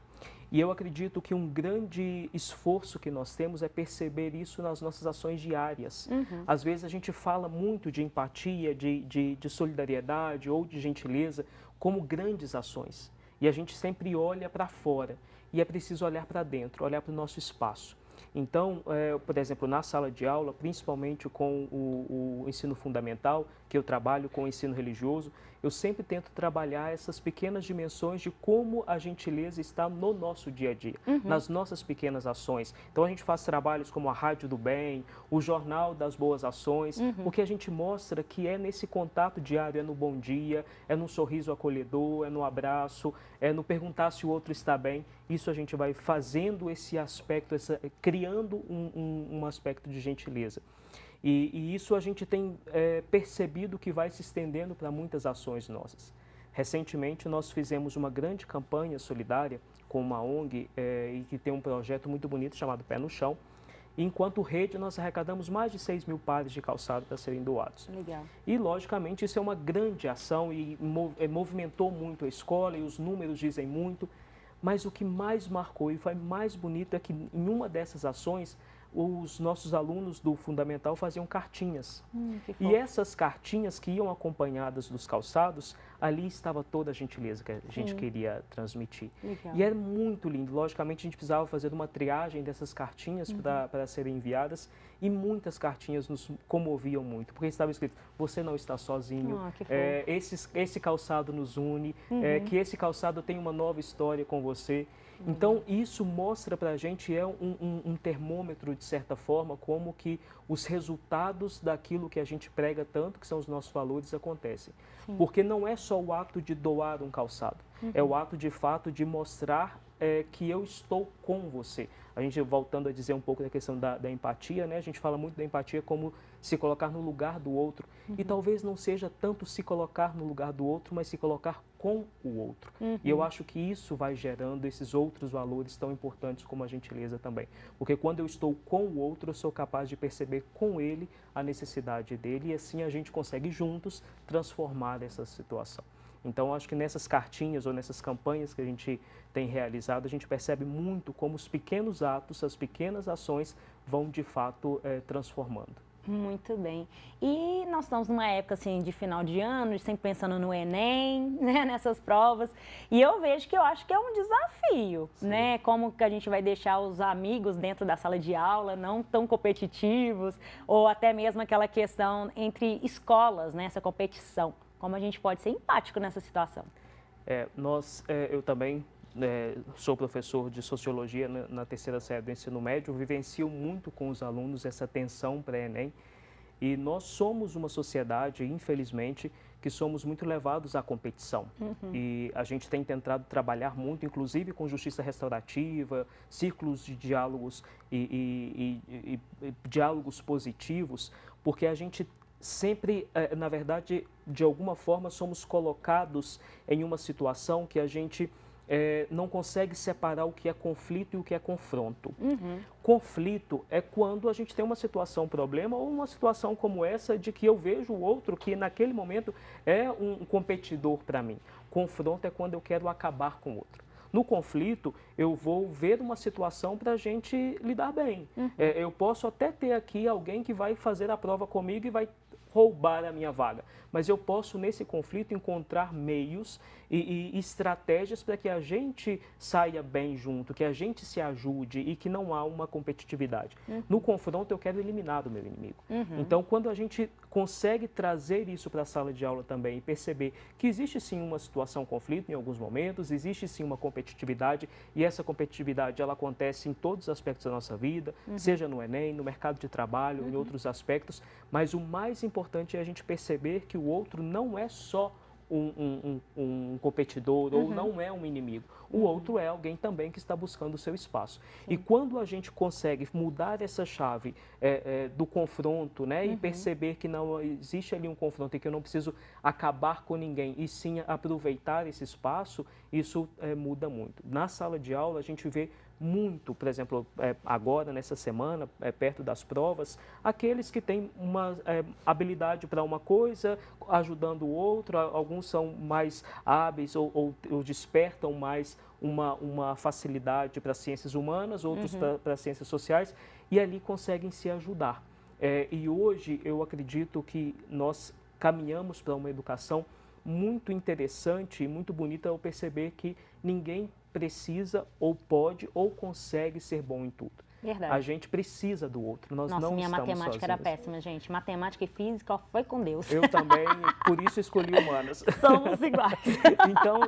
E eu acredito que um grande esforço que nós temos é perceber isso nas nossas ações diárias. Às vezes, a gente fala muito de empatia, de solidariedade ou de gentileza como grandes ações. E a gente sempre olha para fora. E é preciso olhar para dentro, olhar para o nosso espaço. Então, por exemplo, na sala de aula, principalmente com o ensino fundamental, que eu trabalho com o ensino religioso, eu sempre tento trabalhar essas pequenas dimensões de como a gentileza está no nosso dia a dia, nas nossas pequenas ações. Então, a gente faz trabalhos como a Rádio do Bem, o Jornal das Boas Ações, porque a gente mostra que é nesse contato diário, é no bom dia, é no sorriso acolhedor, é no abraço, é no perguntar se o outro está bem. Isso a gente vai fazendo esse aspecto, criando um aspecto de gentileza. E isso a gente tem percebido que vai se estendendo para muitas ações nossas. Recentemente, nós fizemos uma grande campanha solidária com uma ONG e que tem um projeto muito bonito chamado Pé no Chão. E, enquanto rede, nós arrecadamos mais de 6 mil pares de calçado para serem doados. Legal. E, logicamente, isso é uma grande ação e movimentou muito a escola e os números dizem muito. Mas o que mais marcou e foi mais bonito é que em uma dessas ações os nossos alunos do Fundamental faziam cartinhas. Que E fofo. essas cartinhas que iam acompanhadas dos calçados, ali estava toda a gentileza que a gente queria transmitir. Legal. E era muito lindo. Logicamente, a gente precisava fazer uma triagem dessas cartinhas para serem enviadas, e muitas cartinhas nos comoviam muito, porque estava escrito: você não está sozinho, Ah, que fofo. esse calçado nos une, que esse calçado tem uma nova história com você. Então, isso mostra para a gente, um termômetro, de certa forma, como que os resultados daquilo que a gente prega tanto, que são os nossos valores, acontecem. Porque não é só o ato de doar um calçado, é o ato, de fato, de mostrar que eu estou com você. A gente, voltando a dizer um pouco da questão da empatia, né? A gente fala muito da empatia como se colocar no lugar do outro. E talvez não seja tanto se colocar no lugar do outro, mas se colocar com o outro. E eu acho que isso vai gerando esses outros valores tão importantes como a gentileza também. Porque quando eu estou com o outro, eu sou capaz de perceber com ele a necessidade dele, e assim a gente consegue juntos transformar essa situação. Então, acho que nessas cartinhas ou nessas campanhas que a gente tem realizado, a gente percebe muito como os pequenos atos, as pequenas ações vão, de fato, transformando. Muito bem. E nós estamos numa época assim de final de ano, sempre pensando no Enem, né, nessas provas. E eu vejo que eu acho que é um desafio, né? Como que a gente vai deixar os amigos dentro da sala de aula não tão competitivos, ou até mesmo aquela questão entre escolas, né, essa competição. Como a gente pode ser empático nessa situação? Eu também sou professor de Sociologia na terceira série do ensino médio, vivencio muito com os alunos essa tensão pré-ENEM, e nós somos uma sociedade, infelizmente, que somos muito levados à competição. E a gente tem tentado trabalhar muito, inclusive com justiça restaurativa, círculos de diálogos e diálogos positivos, porque a gente sempre, na verdade, de alguma forma, somos colocados em uma situação que a gente não consegue separar o que é conflito e o que é confronto. Conflito é quando a gente tem uma situação problema, ou uma situação como essa de que eu vejo o outro que naquele momento é um competidor para mim. Confronto é quando eu quero acabar com o outro. No conflito, eu vou ver uma situação para a gente lidar bem. Eu posso até ter aqui alguém que vai fazer a prova comigo e vai roubar a minha vaga, mas eu posso, nesse conflito, encontrar meios e estratégias para que a gente saia bem junto, que a gente se ajude e que não há uma competitividade. No confronto, eu quero eliminar o meu inimigo. Então, quando a gente consegue trazer isso para a sala de aula também e perceber que existe sim uma situação conflito em alguns momentos, existe sim uma competitividade, e essa competitividade ela acontece em todos os aspectos da nossa vida, seja no Enem, no mercado de trabalho, em outros aspectos, mas o mais importante é a gente perceber que o outro não é só um competidor ou não é um inimigo. O outro é alguém também que está buscando o seu espaço. E quando a gente consegue mudar essa chave do confronto, né, e perceber que não existe ali um confronto e que eu não preciso acabar com ninguém, e sim aproveitar esse espaço, isso muda muito. Na sala de aula, a gente vê muito, por exemplo, agora, nessa semana, perto das provas, aqueles que têm uma habilidade para uma coisa, ajudando o outro, alguns são mais hábeis ou despertam mais uma facilidade para as ciências humanas, outros para as ciências sociais, e ali conseguem se ajudar. E hoje eu acredito que nós caminhamos para uma educação muito interessante e muito bonita ao perceber que ninguém precisa ou pode ou consegue ser bom em tudo. Verdade. A gente precisa do outro, nós Nossa, não minha estamos matemática era sozinhos. péssima, gente. Matemática e física foi com Deus. Eu também, por isso escolhi humanas. Somos iguais. Então,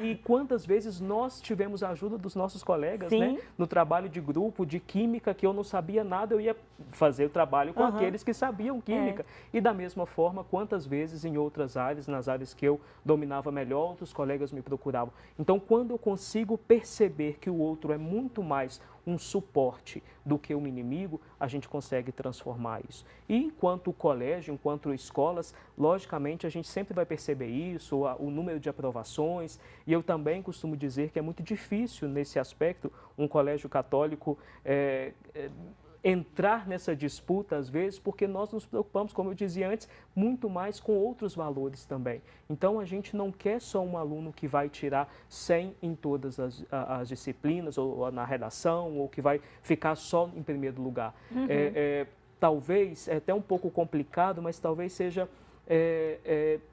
e quantas vezes nós tivemos a ajuda dos nossos colegas, né? No trabalho de grupo, de química, que eu não sabia nada, eu ia fazer o trabalho com aqueles que sabiam química. E da mesma forma, quantas vezes em outras áreas, nas áreas que eu dominava melhor, outros colegas me procuravam. Então, quando eu consigo perceber que o outro é muito mais um suporte do que um inimigo, a gente consegue transformar isso. E enquanto colégio, enquanto escolas, logicamente a gente sempre vai perceber isso, o número de aprovações, e eu também costumo dizer que é muito difícil nesse aspecto um colégio católico entrar nessa disputa, às vezes, porque nós nos preocupamos, como eu dizia antes, muito mais com outros valores também. Então, a gente não quer só um aluno que vai tirar 100 em todas as disciplinas, ou na redação, ou que vai ficar só em primeiro lugar. Talvez, é até um pouco complicado, mas talvez seja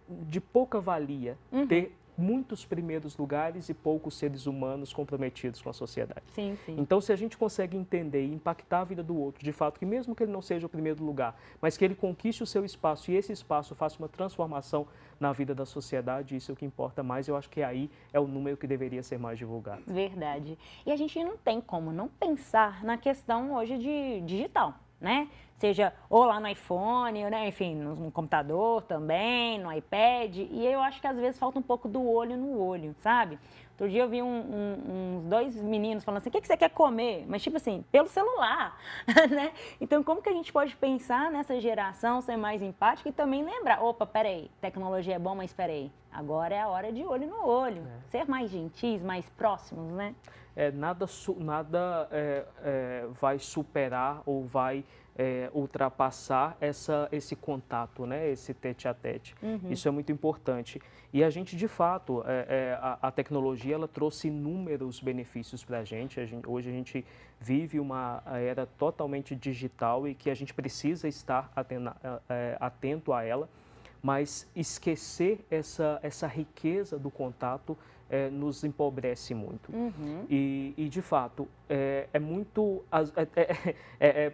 de pouca valia ter muitos primeiros lugares e poucos seres humanos comprometidos com a sociedade. Sim, sim. Então, se a gente consegue entender e impactar a vida do outro, de fato, que mesmo que ele não seja o primeiro lugar, mas que ele conquiste o seu espaço e esse espaço faça uma transformação na vida da sociedade, isso é o que importa mais. Eu acho que aí é o número que deveria ser mais divulgado. Verdade. E a gente não tem como não pensar na questão hoje de digital, né? Seja ou lá no iPhone, né? Enfim, no computador também, no iPad. E eu acho que às vezes falta um pouco do olho no olho, sabe? Outro dia eu vi uns dois meninos falando assim, o que você quer comer? Mas tipo assim, pelo celular, né? Então como que a gente pode pensar nessa geração, ser mais empática e também lembrar, opa, peraí, tecnologia é bom, mas peraí, agora é a hora de olho no olho. Ser mais gentis, mais próximos, né? Nada vai superar ou vai ultrapassar esse contato, né? Esse tete-a-tete. Isso é muito importante. E a gente, de fato, a tecnologia ela trouxe inúmeros benefícios para a gente. Hoje a gente vive uma era totalmente digital e que a gente precisa estar atento a ela, mas esquecer essa riqueza do contato nos empobrece muito. E de fato, muito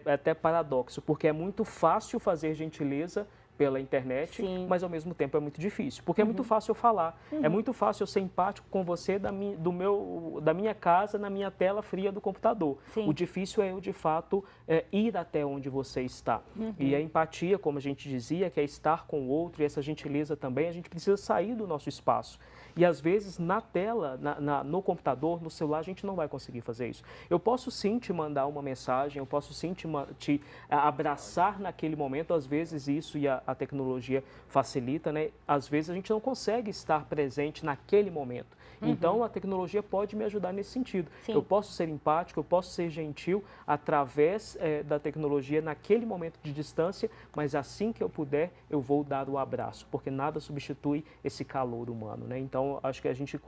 até paradoxo, porque é muito fácil fazer gentileza pela internet, Sim. mas ao mesmo tempo é muito difícil, porque é muito fácil eu falar, é muito fácil eu ser empático com você da minha casa, na minha tela fria do computador. Sim. O difícil é eu, de fato, ir até onde você está. E a empatia, como a gente dizia, que é estar com o outro, e essa gentileza também, a gente precisa sair do nosso espaço. E às vezes na tela, no computador, no celular, a gente não vai conseguir fazer isso. Eu posso sim te mandar uma mensagem, eu posso sim te abraçar naquele momento, às vezes isso e a tecnologia facilita, né? Às vezes a gente não consegue estar presente naquele momento. Então a tecnologia pode me ajudar nesse sentido. Sim. Eu posso ser empático, eu posso ser gentil através da tecnologia naquele momento de distância, mas assim que eu puder, eu vou dar o abraço, porque nada substitui esse calor humano, né? Então acho que a gente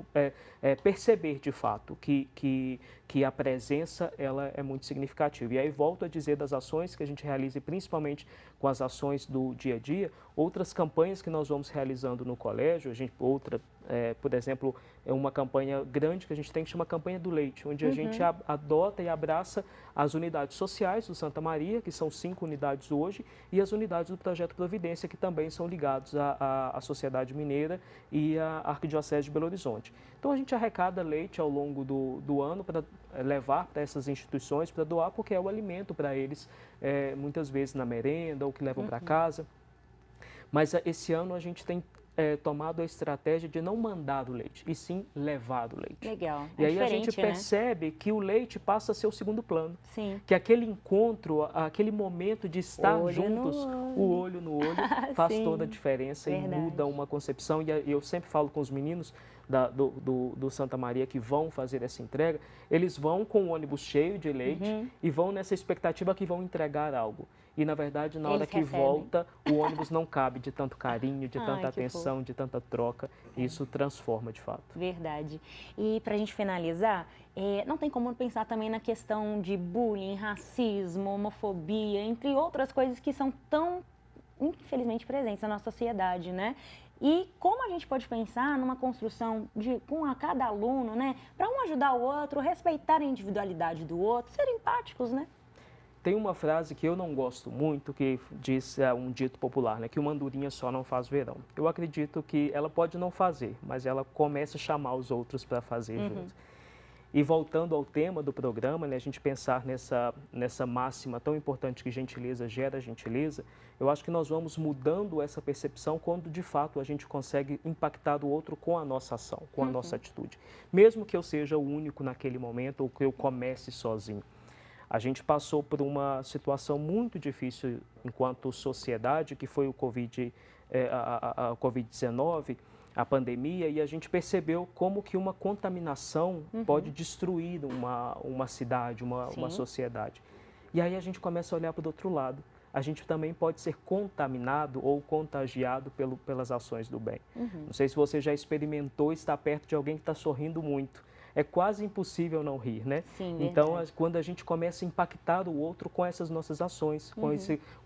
perceber de fato que a presença ela é muito significativa. E aí volto a dizer das ações que a gente realiza, e principalmente com as ações do dia a dia, outras campanhas que nós vamos realizando no colégio, por exemplo, é uma campanha grande que a gente tem que chama Campanha do Leite, onde a gente adota e abraça as unidades sociais do Santa Maria, que são 5 unidades hoje, e as unidades do Projeto Providência, que também são ligados à Sociedade Mineira e à Arquidiocese de Belo Horizonte. Então a gente arrecada leite ao longo do ano para levar para essas instituições, para doar, porque é o alimento para eles, muitas vezes na merenda ou que levam para casa. Mas esse ano a gente tem tomado a estratégia de não mandar o leite, e sim levar o leite. Legal. E aí a gente diferente, percebe que o leite passa a ser o segundo plano. Sim. Que aquele encontro, aquele momento de estar Olho juntos, no o olho no olho, faz Sim. toda a diferença. Verdade. E muda uma concepção. E eu sempre falo com os meninos do Santa Maria que vão fazer essa entrega, eles vão com o ônibus cheio de leite e vão nessa expectativa que vão entregar algo. E, na verdade, na hora Eles que recebem. volta, o ônibus não cabe de tanto carinho, de Ai, tanta que atenção, de tanta troca. E isso transforma, de fato. Verdade. E para a gente finalizar, não tem como não pensar também na questão de bullying, racismo, homofobia, entre outras coisas que são tão, infelizmente, presentes na nossa sociedade, né? E como a gente pode pensar numa construção com cada aluno, né? Para um ajudar o outro, respeitar a individualidade do outro, ser empáticos, né? Tem uma frase que eu não gosto muito, que diz um dito popular, né? Que uma andorinha só não faz verão. Eu acredito que ela pode não fazer, mas ela começa a chamar os outros para fazer juntos. E voltando ao tema do programa, né, a gente pensar nessa máxima tão importante que gentileza gera gentileza, eu acho que nós vamos mudando essa percepção quando, de fato, a gente consegue impactar o outro com a nossa ação, com a nossa atitude. Mesmo que eu seja o único naquele momento ou que eu comece sozinho. A gente passou por uma situação muito difícil enquanto sociedade, que foi o Covid-19, a pandemia, e a gente percebeu como que uma contaminação pode destruir uma cidade, uma sociedade. E aí a gente começa a olhar para o outro lado. A gente também pode ser contaminado ou contagiado pelas ações do bem. Não sei se você já experimentou estar perto de alguém que está sorrindo muito. É quase impossível não rir, né? Sim, então, verdade. quando a gente começa a impactar o outro com essas nossas ações,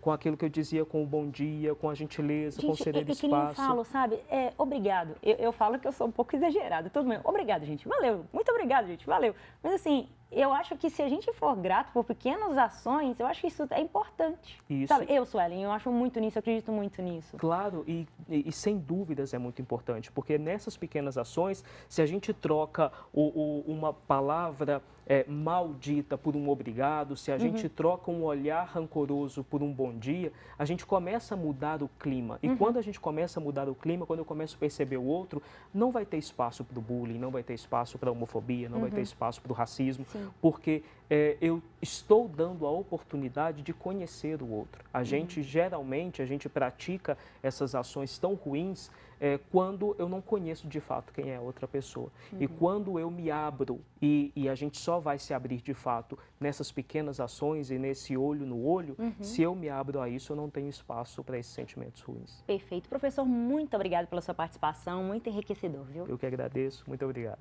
com aquilo que eu dizia, com o bom dia, com a gentileza, com o ceder é que nem eu espaço. falo, sabe? Obrigado. Eu falo que eu sou um pouco exagerada. Todo mundo, obrigado, gente. Valeu. Muito obrigado, gente. Valeu. Mas assim, eu acho que se a gente for grato por pequenas ações, eu acho que isso é importante. Isso. Sabe? Eu, Suelen, eu acho muito nisso, eu acredito muito nisso. Claro, e sem dúvidas é muito importante, porque nessas pequenas ações, se a gente troca uma palavra maldita por um obrigado, se a gente troca um olhar rancoroso por um bom dia, a gente começa a mudar o clima. E quando a gente começa a mudar o clima, quando eu começo a perceber o outro, não vai ter espaço para o bullying, não vai ter espaço para a homofobia, não vai ter espaço para o racismo, porque eu estou dando a oportunidade de conhecer o outro. A gente, geralmente, a gente pratica essas ações tão ruins quando eu não conheço de fato quem é a outra pessoa. E quando eu me abro, e a gente só vai se abrir de fato nessas pequenas ações e nesse olho no olho, se eu me abro a isso, eu não tenho espaço para esses sentimentos ruins. Perfeito. Professor, muito obrigado pela sua participação, muito enriquecedor, viu? Eu que agradeço, muito obrigado.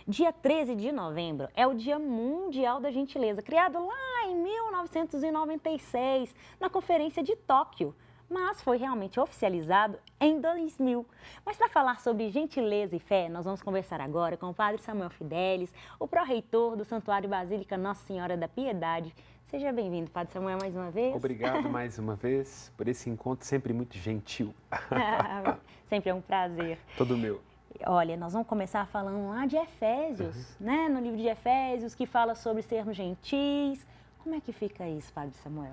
Dia 13 de novembro é o Dia Mundial da Gentileza, criado lá em 1996, na Conferência de Tóquio, mas foi realmente oficializado em 2000. Mas para falar sobre gentileza e fé, nós vamos conversar agora com o Padre Samuel Fidelis, o pró-reitor do Santuário Basílica Nossa Senhora da Piedade. Seja bem-vindo, Padre Samuel, mais uma vez. Obrigado mais uma vez por esse encontro sempre muito gentil. Sempre é um prazer. Todo meu. Olha, nós vamos começar falando lá de Efésios, né? No livro de Efésios, que fala sobre sermos gentis. Como é que fica isso, Padre Samuel?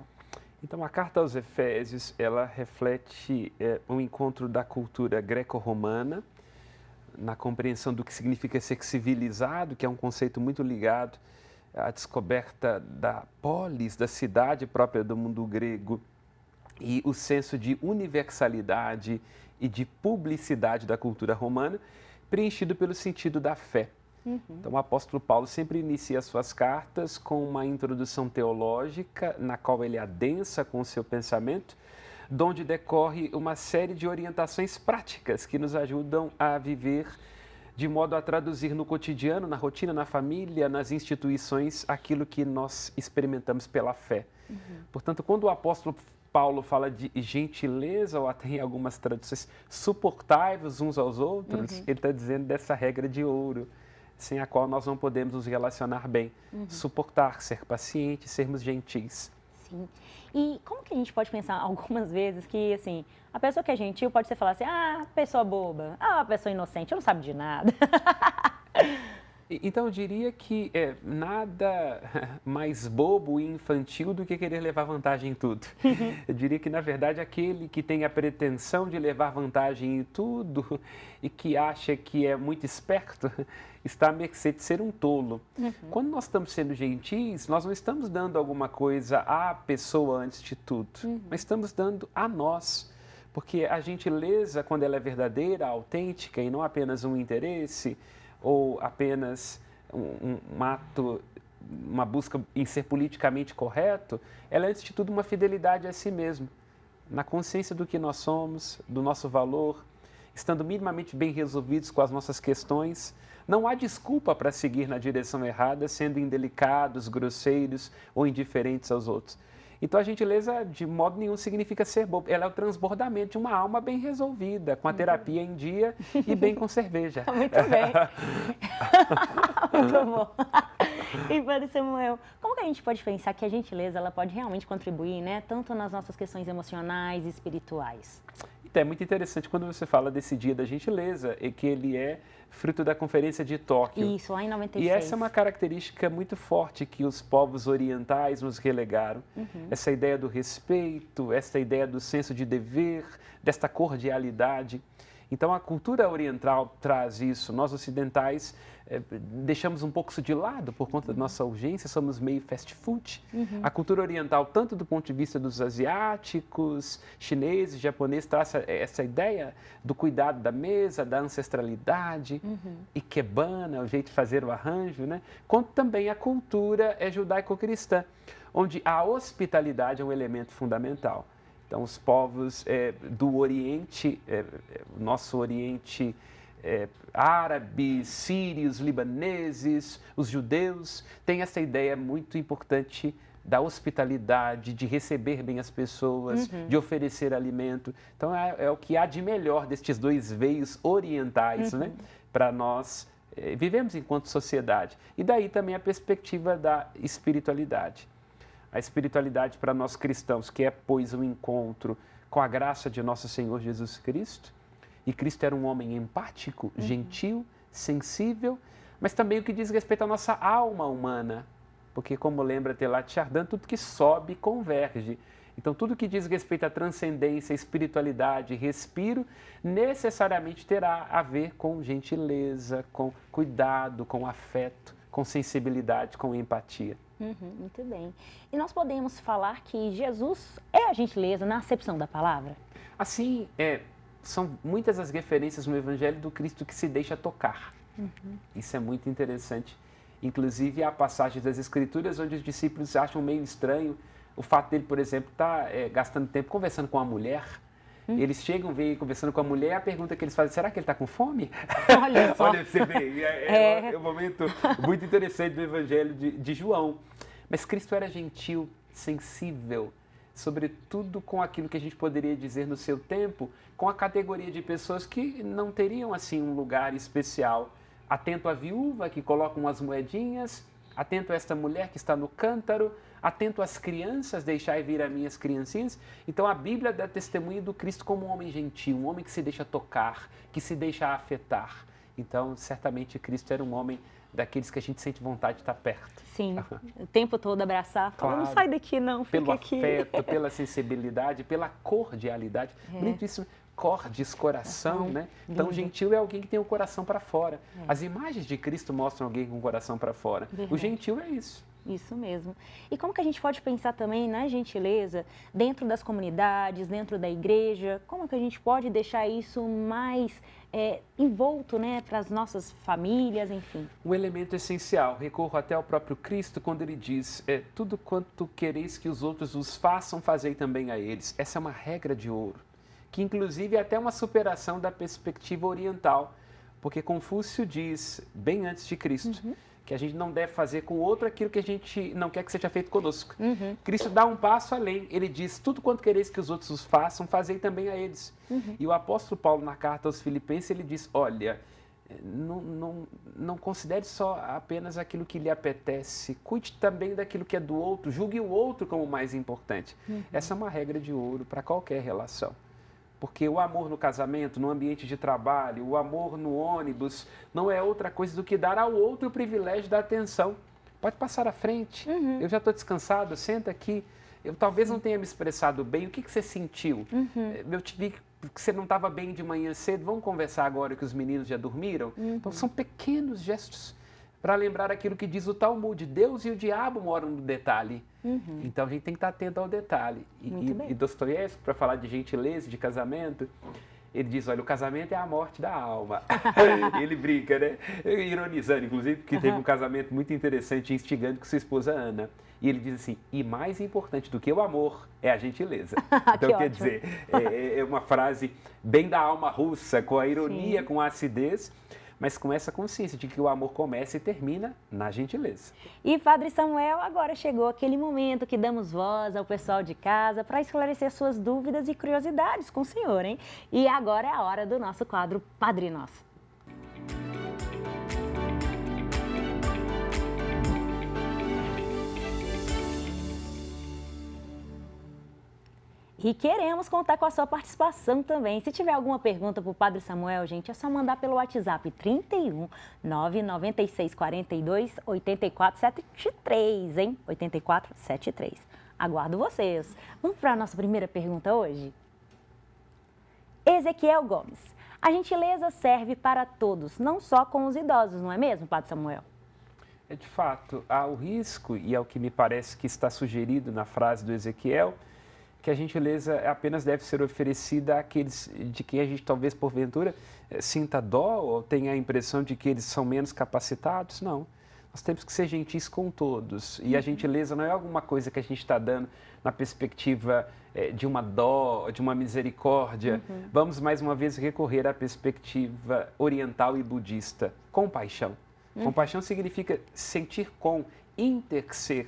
Então, a carta aos Efésios, ela reflete um encontro da cultura greco-romana, na compreensão do que significa ser civilizado, que é um conceito muito ligado à descoberta da polis, da cidade própria do mundo grego, e o senso de universalidade e de publicidade da cultura romana, preenchido pelo sentido da fé. Então, o apóstolo Paulo sempre inicia as suas cartas com uma introdução teológica, na qual ele adensa com o seu pensamento, de onde decorre uma série de orientações práticas que nos ajudam a viver de modo a traduzir no cotidiano, na rotina, na família, nas instituições, aquilo que nós experimentamos pela fé. Portanto, quando o apóstolo Paulo fala de gentileza, ou até em algumas traduções, suportai-vos uns aos outros, ele está dizendo dessa regra de ouro, sem a qual nós não podemos nos relacionar bem. Suportar, ser paciente, sermos gentis. Sim. E como que a gente pode pensar algumas vezes que, assim, a pessoa que é gentil pode ser falar assim, pessoa boba, pessoa inocente, não sabe de nada. Então, eu diria que nada mais bobo e infantil do que querer levar vantagem em tudo. Eu diria que, na verdade, aquele que tem a pretensão de levar vantagem em tudo e que acha que é muito esperto, está à mercê de ser um tolo. Quando nós estamos sendo gentis, nós não estamos dando alguma coisa à pessoa antes de tudo, mas estamos dando a nós. Porque a gentileza, quando ela é verdadeira, autêntica e não apenas um interesse, ou apenas um ato, uma busca em ser politicamente correto, ela é, antes de tudo, uma fidelidade a si mesmo, na consciência do que nós somos, do nosso valor, estando minimamente bem resolvidos com as nossas questões. Não há desculpa para seguir na direção errada, sendo indelicados, grosseiros ou indiferentes aos outros. Então, a gentileza, de modo nenhum, significa ser bobo. Ela é o transbordamento de uma alma bem resolvida, com a terapia em dia e bem com cerveja. Muito bem. Muito bom. E, Padre Samuel, como que a gente pode pensar que a gentileza ela pode realmente contribuir, né, tanto nas nossas questões emocionais e espirituais? Então, é muito interessante quando você fala desse dia da gentileza, e que ele é fruto da Conferência de Tóquio. Isso, lá em 96. E essa é uma característica muito forte que os povos orientais nos relegaram. Essa ideia do respeito, essa ideia do senso de dever, desta cordialidade. Então, a cultura oriental traz isso. Nós, ocidentais, deixamos um pouco isso de lado por conta da nossa urgência, somos meio fast food. A cultura oriental, tanto do ponto de vista dos asiáticos, chineses, japoneses, traz essa ideia do cuidado da mesa, da ancestralidade, ikebana, o jeito de fazer o arranjo, né? Quanto também a cultura judaico-cristã, onde a hospitalidade é um elemento fundamental. Então, os povos do Oriente, nosso Oriente árabes, sírios, libaneses, os judeus, têm essa ideia muito importante da hospitalidade, de receber bem as pessoas, de oferecer alimento. Então, é o que há de melhor destes dois veios orientais, né, para nós vivemos enquanto sociedade. E daí também a perspectiva da espiritualidade. A espiritualidade para nós cristãos, que é, pois, um encontro com a graça de nosso Senhor Jesus Cristo. E Cristo era um homem empático, gentil, sensível, mas também o que diz respeito à nossa alma humana. Porque, como lembra Teilhard de Chardin, tudo que sobe converge. Então, tudo que diz respeito à transcendência, espiritualidade, respiro, necessariamente terá a ver com gentileza, com cuidado, com afeto, com sensibilidade, com empatia. Muito bem. E nós podemos falar que Jesus é a gentileza na acepção da palavra? Assim, são muitas as referências no Evangelho do Cristo que se deixa tocar. Isso é muito interessante. Inclusive, há passagens das Escrituras onde os discípulos acham meio estranho o fato dele, por exemplo, estar gastando tempo conversando com a mulher. Eles chegam, vêm conversando com a mulher, a pergunta que eles fazem, será que ele está com fome? Olha só. Olha, você vê, é um momento muito interessante do Evangelho de João. Mas Cristo era gentil, sensível, sobretudo com aquilo que a gente poderia dizer no seu tempo, com a categoria de pessoas que não teriam assim um lugar especial. Atento à viúva que coloca umas moedinhas, atento a esta mulher que está no cântaro, atento às crianças, deixai vir as minhas criancinhas. Então a Bíblia dá testemunho do Cristo como um homem gentil, um homem que se deixa tocar, que se deixa afetar. Então, certamente Cristo era um homem daqueles que a gente sente vontade de estar perto. Sim, o tempo todo abraçar, falar, não sai daqui não, fica pelo aqui. Afeto, pela sensibilidade, pela cordialidade. Bonito isso, cordes, coração, né? Então, gentil é alguém que tem o coração para fora. As imagens de Cristo mostram alguém com o coração para fora. Verdade. O gentil é isso. Isso mesmo. E como que a gente pode pensar também na gentileza dentro das comunidades, dentro da igreja? Como que a gente pode deixar isso mais envolto, né, para as nossas famílias, enfim? Um elemento essencial, recorro até ao próprio Cristo quando ele diz, tudo quanto quereis que os outros os façam, fazei também a eles. Essa é uma regra de ouro, que inclusive é até uma superação da perspectiva oriental, porque Confúcio diz, bem antes de Cristo, que a gente não deve fazer com o outro aquilo que a gente não quer que seja feito conosco. Cristo dá um passo além, ele diz, tudo quanto quereis que os outros os façam, fazei também a eles. E o apóstolo Paulo, na carta aos Filipenses, ele diz, olha, não considere só apenas aquilo que lhe apetece, cuide também daquilo que é do outro, julgue o outro como mais importante. Essa é uma regra de ouro para qualquer relação. Porque o amor no casamento, no ambiente de trabalho, o amor no ônibus, não é outra coisa do que dar ao outro o privilégio da atenção. Pode passar à frente, eu já estou descansado, senta aqui. Eu talvez não tenha me expressado bem, o que você sentiu? Eu te vi que você não estava bem de manhã cedo, vamos conversar agora que os meninos já dormiram? Então são pequenos gestos para lembrar aquilo que diz o Talmud, Deus e o diabo moram no detalhe. Então a gente tem que estar atento ao detalhe. E Dostoiévski, para falar de gentileza, de casamento, ele diz, olha, o casamento é a morte da alma. Ele brinca, né? Ironizando, inclusive, porque teve um casamento muito interessante e instigante com sua esposa Ana. E ele diz assim, e mais importante do que o amor é a gentileza. Então, quer dizer, é uma frase bem da alma russa, com a ironia, com a acidez, mas com essa consciência de que o amor começa e termina na gentileza. E Padre Samuel, agora chegou aquele momento que damos voz ao pessoal de casa para esclarecer suas dúvidas e curiosidades com o senhor, hein? E agora é a hora do nosso quadro Padre Nosso. E queremos contar com a sua participação também. Se tiver alguma pergunta para o Padre Samuel, gente, é só mandar pelo WhatsApp 31 996 42 8473, hein? 8473. Aguardo vocês. Vamos para a nossa primeira pergunta hoje? Ezequiel Gomes. A gentileza serve para todos, não só com os idosos, não é mesmo, Padre Samuel? É de fato, há o risco, e é o que me parece que está sugerido na frase do Ezequiel, que a gentileza apenas deve ser oferecida àqueles de quem a gente talvez porventura sinta dó ou tenha a impressão de que eles são menos capacitados. Não. Nós temos que ser gentis com todos. E a gentileza não é alguma coisa que a gente está dando na perspectiva de uma dó, de uma misericórdia. Vamos mais uma vez recorrer à perspectiva oriental e budista. Compaixão. Compaixão significa sentir com, interser.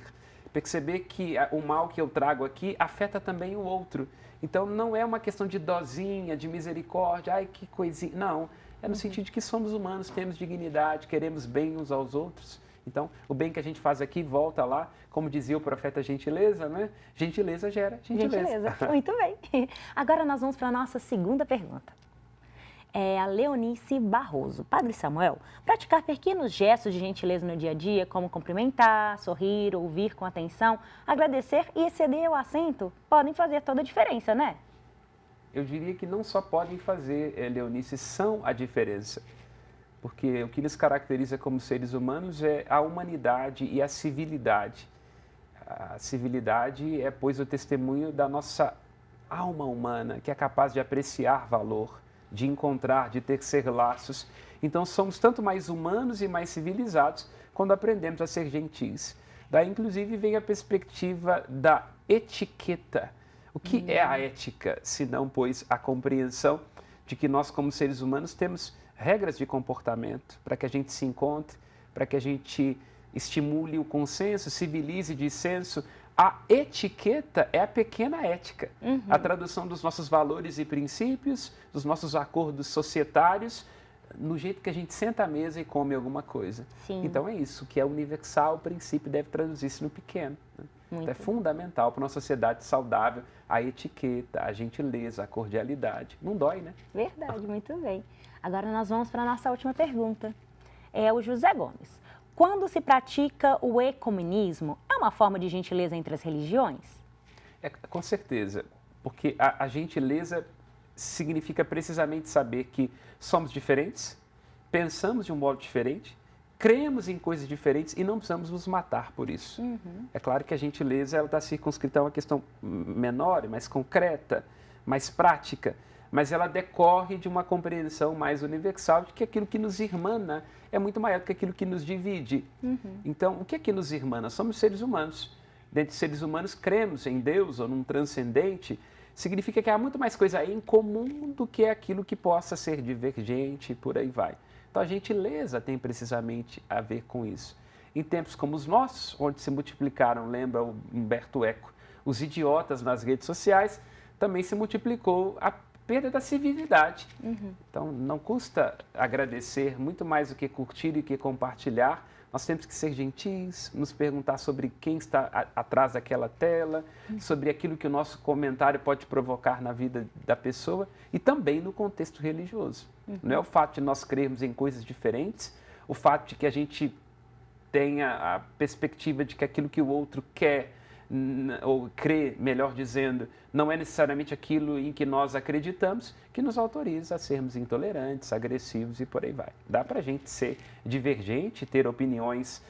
Perceber que o mal que eu trago aqui afeta também o outro. Então, não é uma questão de dosinha, de misericórdia, ai, que coisinha. Não, é no sentido de que somos humanos, temos dignidade, queremos bem uns aos outros. Então, o bem que a gente faz aqui volta lá, como dizia o profeta Gentileza, né? Gentileza gera gentileza. Muito bem. Agora nós vamos para a nossa segunda pergunta. É a Leonice Barroso. Padre Samuel, praticar pequenos gestos de gentileza no dia a dia, como cumprimentar, sorrir, ouvir com atenção, agradecer e exceder o assento, podem fazer toda a diferença, né? Eu diria que não só podem fazer, Leonice, são a diferença. Porque o que nos caracteriza como seres humanos é a humanidade e a civilidade. A civilidade é, pois, o testemunho da nossa alma humana, que é capaz de apreciar valor, de encontrar, de tecer laços. Então, somos tanto mais humanos e mais civilizados quando aprendemos a ser gentis. Daí, inclusive, vem a perspectiva da etiqueta. O que é a ética, se não, pois, a compreensão de que nós, como seres humanos, temos regras de comportamento para que a gente se encontre, para que a gente estimule o consenso, civilize dissenso. A etiqueta é a pequena ética, a tradução dos nossos valores e princípios, dos nossos acordos societários, no jeito que a gente senta à mesa e come alguma coisa. Sim. Então é isso, que é universal, o princípio deve traduzir-se no pequeno. Né? Então é fundamental para uma sociedade saudável a etiqueta, a gentileza, a cordialidade. Não dói, né? Verdade, muito bem. Agora nós vamos para a nossa última pergunta. É o José Gomes. Quando se pratica o ecumenismo, é uma forma de gentileza entre as religiões? Com certeza, porque a gentileza significa precisamente saber que somos diferentes, pensamos de um modo diferente, cremos em coisas diferentes e não precisamos nos matar por isso. É claro que a gentileza está circunscrita a uma questão menor, mais concreta, mais prática, mas ela decorre de uma compreensão mais universal de que aquilo que nos irmana é muito maior do que aquilo que nos divide. Então, o que é que nos irmana? Somos seres humanos. Dentre seres humanos, cremos em Deus ou num transcendente, significa que há muito mais coisa em comum do que aquilo que possa ser divergente e por aí vai. Então, a gentileza tem precisamente a ver com isso. Em tempos como os nossos, onde se multiplicaram, lembra o Humberto Eco, os idiotas nas redes sociais, também se multiplicou a perda da civilidade. Então, não custa agradecer, muito mais do que curtir e que compartilhar. Nós temos que ser gentis, nos perguntar sobre quem está atrás daquela tela, sobre aquilo que o nosso comentário pode provocar na vida da pessoa e também no contexto religioso. Não é o fato de nós crermos em coisas diferentes, o fato de que a gente tenha a perspectiva de que aquilo que o outro quer ou crê, melhor dizendo, não é necessariamente aquilo em que nós acreditamos, que nos autoriza a sermos intolerantes, agressivos e por aí vai. Dá para a gente ser divergente, ter opiniões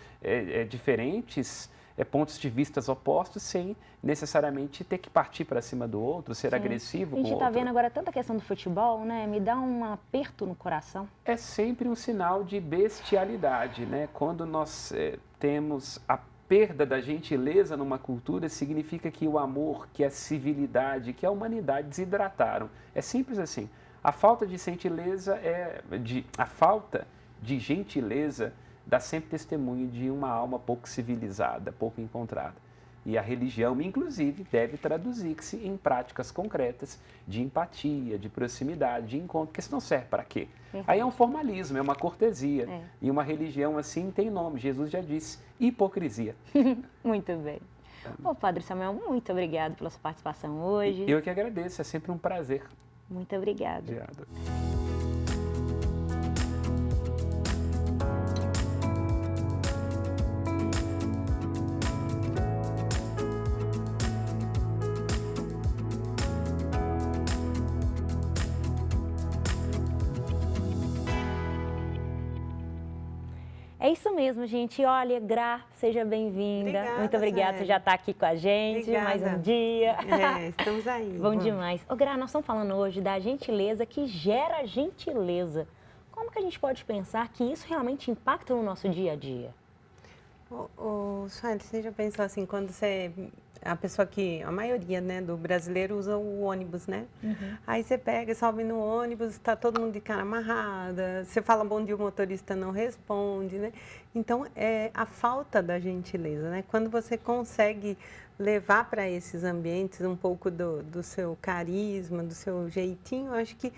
diferentes, pontos de vistas opostos, sem necessariamente ter que partir para cima do outro, ser agressivo com o outro. A gente está vendo agora tanta questão do futebol, né? Me dá um aperto no coração. É sempre um sinal de bestialidade, né? Quando nós temos a perda da gentileza numa cultura, significa que o amor, que a civilidade, que a humanidade desidrataram. É simples assim. A falta de gentileza dá sempre testemunho de uma alma pouco civilizada, pouco encontrada. E a religião, inclusive, deve traduzir-se em práticas concretas de empatia, de proximidade, de encontro, porque senão serve para quê? Aí é um formalismo, é uma cortesia. E uma religião assim tem nome, Jesus já disse, hipocrisia. Muito bem. Ô, Padre Samuel, muito obrigado pela sua participação hoje. Eu que agradeço, é sempre um prazer. Muito obrigada. Obrigado. É isso mesmo, gente. Olha, Gra, seja bem-vinda. Obrigada, Muito obrigada, você já está aqui com a gente, mais um dia. Estamos aí. Bom demais. Ô, Gra, nós estamos falando hoje da gentileza que gera gentileza. Como que a gente pode pensar que isso realmente impacta no nosso dia a dia? Sueli, você já pensou assim, quando a pessoa que, a maioria, né, do brasileiro usa o ônibus, né? Aí você pega, sobe no ônibus, está todo mundo de cara amarrada, você fala bom dia, o motorista não responde, né? Então, é a falta da gentileza, né? Quando você consegue levar para esses ambientes um pouco do seu carisma, do seu jeitinho, eu acho que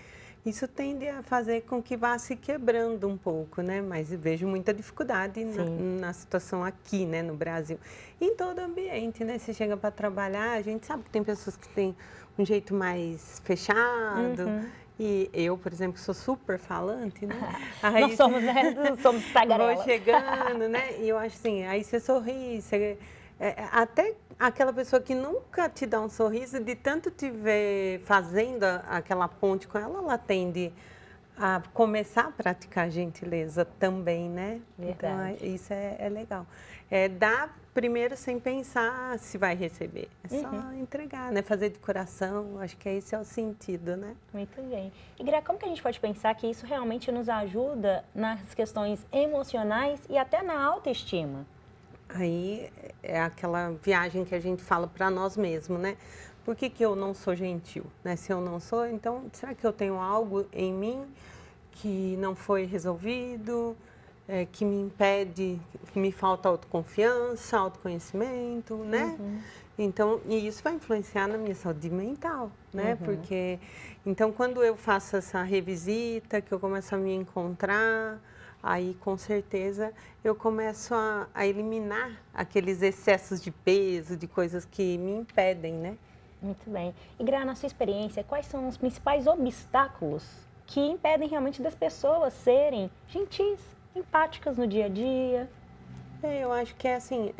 isso tende a fazer com que vá se quebrando um pouco, né? Mas eu vejo muita dificuldade na situação aqui, né, no Brasil. Em todo ambiente, né? Você chega para trabalhar, a gente sabe que tem pessoas que têm um jeito mais fechado. E eu, por exemplo, sou super falante, né? Aí, nós somos, né? Somos tagarelas. Vou chegando, né? E eu acho assim, aí você sorri, até aquela pessoa que nunca te dá um sorriso, de tanto te ver fazendo aquela ponte com ela, ela tende a começar a praticar gentileza também, né? Verdade. Então, isso é legal. Dar primeiro sem pensar se vai receber. É só entregar, né? Fazer de coração, acho que esse é o sentido, né? Muito bem. E, Gra, como que a gente pode pensar que isso realmente nos ajuda nas questões emocionais e até na autoestima? Aí é aquela viagem que a gente fala para nós mesmos, né? Por que eu não sou gentil? Né? Se eu não sou, então será que eu tenho algo em mim que não foi resolvido, que me impede, que me falta autoconfiança, autoconhecimento, né? Então, e isso vai influenciar na minha saúde mental, né? Porque, então, quando eu faço essa revisita, que eu começo a me encontrar, aí, com certeza, eu começo a eliminar aqueles excessos de peso, de coisas que me impedem, né? Muito bem. E, Gra, na sua experiência, quais são os principais obstáculos que impedem realmente das pessoas serem gentis, empáticas no dia a dia? Eu acho que é assim,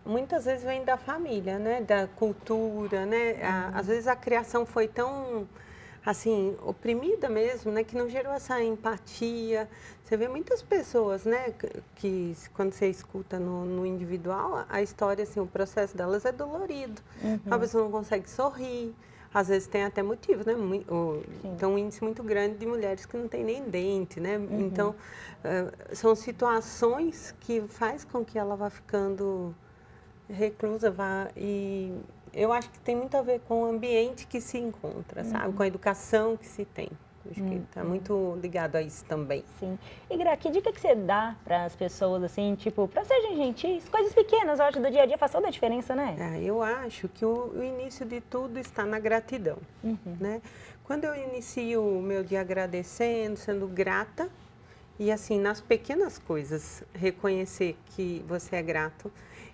muitas vezes vem da família, né? Da cultura, né? Às vezes a criação foi tão, assim, oprimida mesmo, né? Que não gerou essa empatia. Você vê muitas pessoas, né? Que quando você escuta no individual, a história, assim, o processo delas é dolorido. A pessoa não consegue sorrir. Às vezes tem até motivo, né? Tem um índice muito grande de mulheres que não tem nem dente, né? Então, são situações que faz com que ela vá ficando reclusa, e eu acho que tem muito a ver com o ambiente que se encontra, sabe? Com a educação que se tem. Acho que está muito ligado a isso também. Sim. E, Gra, que dica que você dá para as pessoas, assim, tipo, para serem gentis? Coisas pequenas, eu acho, do dia a dia faz toda a diferença, né? Eu acho que o início de tudo está na gratidão, né? Quando eu inicio o meu dia agradecendo, sendo grata, e assim, nas pequenas coisas, reconhecer que você é grato.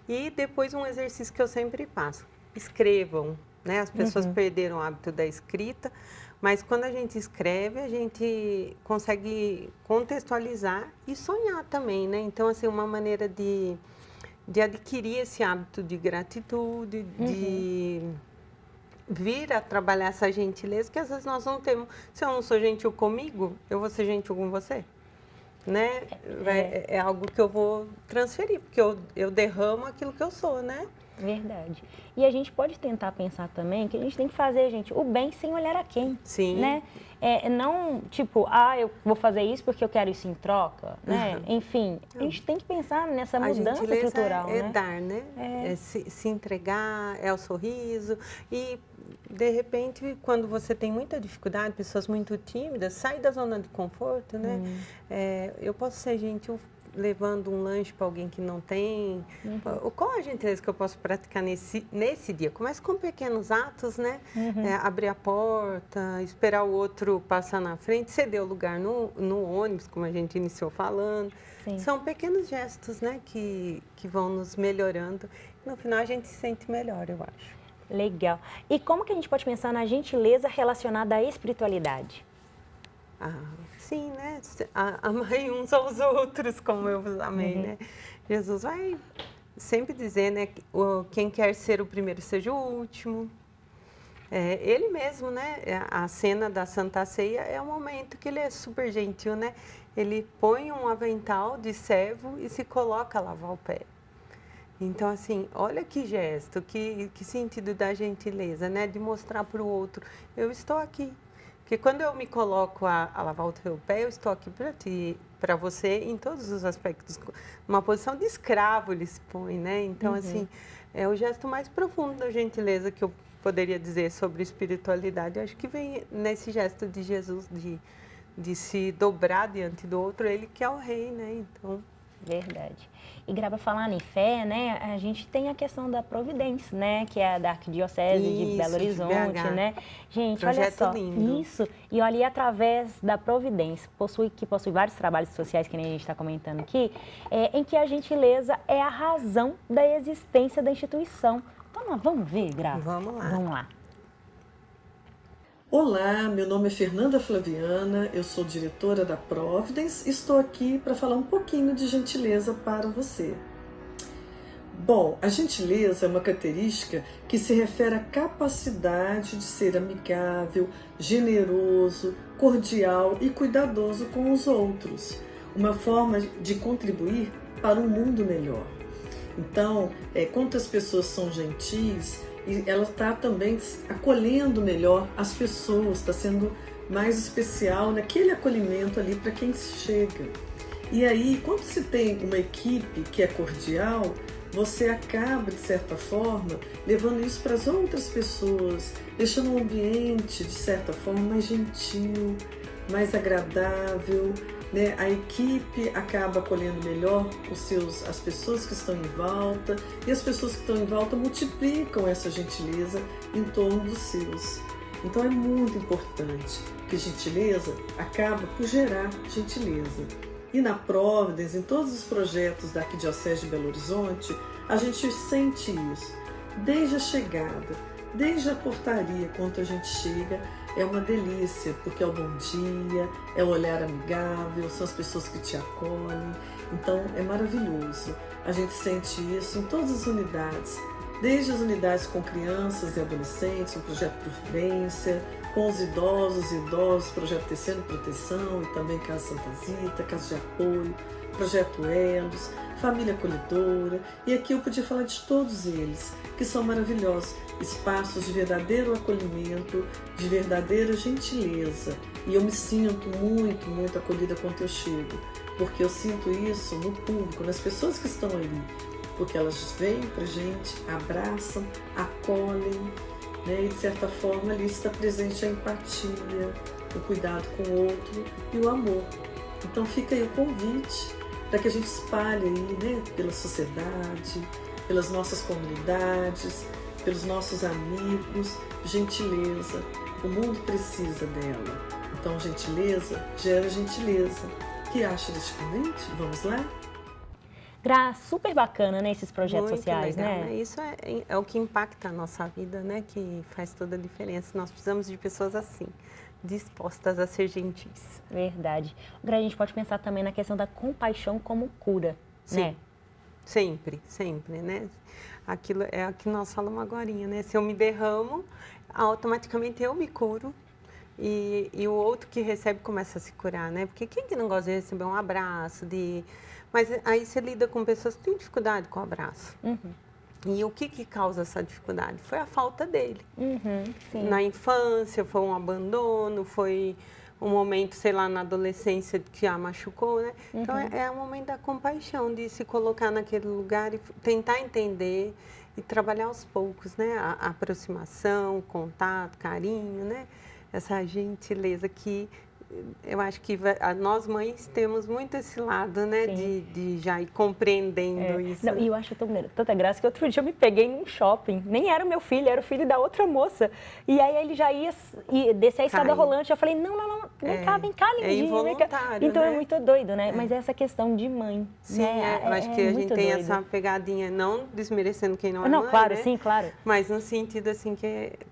E depois um exercício que eu sempre faço, escrevam, né? As pessoas perderam o hábito da escrita, mas quando a gente escreve, a gente consegue contextualizar e sonhar também, né? Então, assim, uma maneira de adquirir esse hábito de gratitude, de vir a trabalhar essa gentileza, que às vezes nós não temos. Se eu não sou gentil comigo, eu vou ser gentil com você, né? É algo que eu vou transferir, porque eu derramo aquilo que eu sou, né? Verdade. E a gente pode tentar pensar também que a gente tem que fazer, gente, o bem sem olhar a quem. Sim. Né? Não, tipo, eu vou fazer isso porque eu quero isso em troca, né? Enfim, a gente tem que pensar nessa mudança estrutural, é né? dar, né? É se entregar, é o sorriso. E, de repente, quando você tem muita dificuldade, pessoas muito tímidas, sai da zona de conforto, né? Eu posso ser gentil levando um lanche para alguém que não tem. Qual a gentileza que eu posso praticar nesse dia? Começa com pequenos atos, né? Abrir a porta, esperar o outro passar na frente, ceder o lugar no ônibus, como a gente iniciou falando. Sim. São pequenos gestos, né, que vão nos melhorando. No final, a gente se sente melhor, eu acho. Legal. E como que a gente pode pensar na gentileza relacionada à espiritualidade? Sim, né? Amai uns aos outros, como eu vos amei, né? Jesus vai sempre dizer, né? Quem quer ser o primeiro, seja o último. Ele mesmo, né? A cena da Santa Ceia é um momento que ele é super gentil, né? Ele põe um avental de servo e se coloca a lavar o pé. Então, assim, olha que gesto, que sentido da gentileza, né? De mostrar para o outro, eu estou aqui. Porque quando eu me coloco a lavar o teu pé, eu estou aqui para ti, para você, em todos os aspectos. Uma posição de escravo ele se põe, né? Então, assim, é o gesto mais profundo da gentileza que eu poderia dizer sobre espiritualidade. Eu acho que vem nesse gesto de Jesus, de se dobrar diante do outro, ele que é o rei, né? Então... Verdade. E Graba, falando em fé, né, a gente tem a questão da Providência, né, que é da Arquidiocese de Belo Horizonte, né? Gente, Projeto olha só, lindo. isso. E olha, e através da Providência, que possui vários trabalhos sociais, que nem a gente está comentando aqui, em que a gentileza é a razão da existência da instituição. Então, vamos ver, Graba? Vamos lá. Vamos lá. Olá, meu nome é Fernanda Flaviana, eu sou diretora da Providence e estou aqui para falar um pouquinho de gentileza para você. Bom, a gentileza é uma característica que se refere à capacidade de ser amigável, generoso, cordial e cuidadoso com os outros, uma forma de contribuir para um mundo melhor. Então, quando as pessoas são gentis, e ela está também acolhendo melhor as pessoas, está sendo mais especial naquele acolhimento ali para quem chega. E aí, quando se tem uma equipe que é cordial, você acaba, de certa forma, levando isso para as outras pessoas, deixando o ambiente, de certa forma, mais gentil, mais agradável, né? A equipe acaba acolhendo melhor as pessoas que estão em volta, e as pessoas que estão em volta multiplicam essa gentileza em torno dos seus. Então é muito importante que gentileza acaba por gerar gentileza. E na Providence, em todos os projetos da Arquidiocese de Belo Horizonte, a gente sente isso. Desde a chegada, desde a portaria, quando a gente chega, é uma delícia, porque é o bom dia, é o olhar amigável, são as pessoas que te acolhem. Então é maravilhoso. A gente sente isso em todas as unidades, desde as unidades com crianças e adolescentes, o projeto Prudência, com os idosos, projeto Tecendo Proteção e também Casa Santa Zita, Casa de Apoio, projeto Elos, Família Acolhedora. E aqui eu podia falar de todos eles, que são maravilhosos, espaços de verdadeiro acolhimento, de verdadeira gentileza. E eu me sinto muito, muito acolhida quando eu chego, porque eu sinto isso no público, nas pessoas que estão ali, porque elas vêm pra gente, abraçam, acolhem, né? E de certa forma ali está presente a empatia, o cuidado com o outro e o amor. Então fica aí o convite para que a gente espalhe aí, né, pela sociedade, pelas nossas comunidades, pelos nossos amigos, gentileza. O mundo precisa dela. Então, gentileza gera gentileza. O que acha deste convite? Vamos lá? Gra, super bacana, né, esses projetos Muito sociais, legal, né? Isso é o que impacta a nossa vida, né? Que faz toda a diferença. Nós precisamos de pessoas assim, dispostas a ser gentis. Verdade. Gra, a gente pode pensar também na questão da compaixão como cura, Sim. né? Sempre, sempre, né? Aquilo é o que nós falamos agorinha, né? Se eu me derramo, automaticamente eu me curo e o outro que recebe começa a se curar, né? Porque quem que não gosta de receber um abraço, Mas aí você lida com pessoas que têm dificuldade com o abraço. E o que causa essa dificuldade? Foi a falta dele. Sim. Na infância, foi um abandono, foi um momento, sei lá, na adolescência que a machucou, né? Então, é um momento da compaixão, de se colocar naquele lugar e tentar entender e trabalhar aos poucos, né? A aproximação, contato, carinho, né? Essa gentileza que eu acho que nós mães temos muito esse lado, né? De já ir compreendendo isso. Não, e eu acho tanta graça que outro dia eu me peguei num shopping. Nem era o meu filho, era o filho da outra moça. E aí ele já ia descer a escada rolante. Eu falei, não, vem cá, lindinho. Involuntário, então né? é muito doido, né? Mas essa questão de mãe. Sim, né? eu acho que a gente tem doido. essa pegadinha, não desmerecendo quem não é Não, mãe, claro, né? sim, claro. Mas no sentido assim,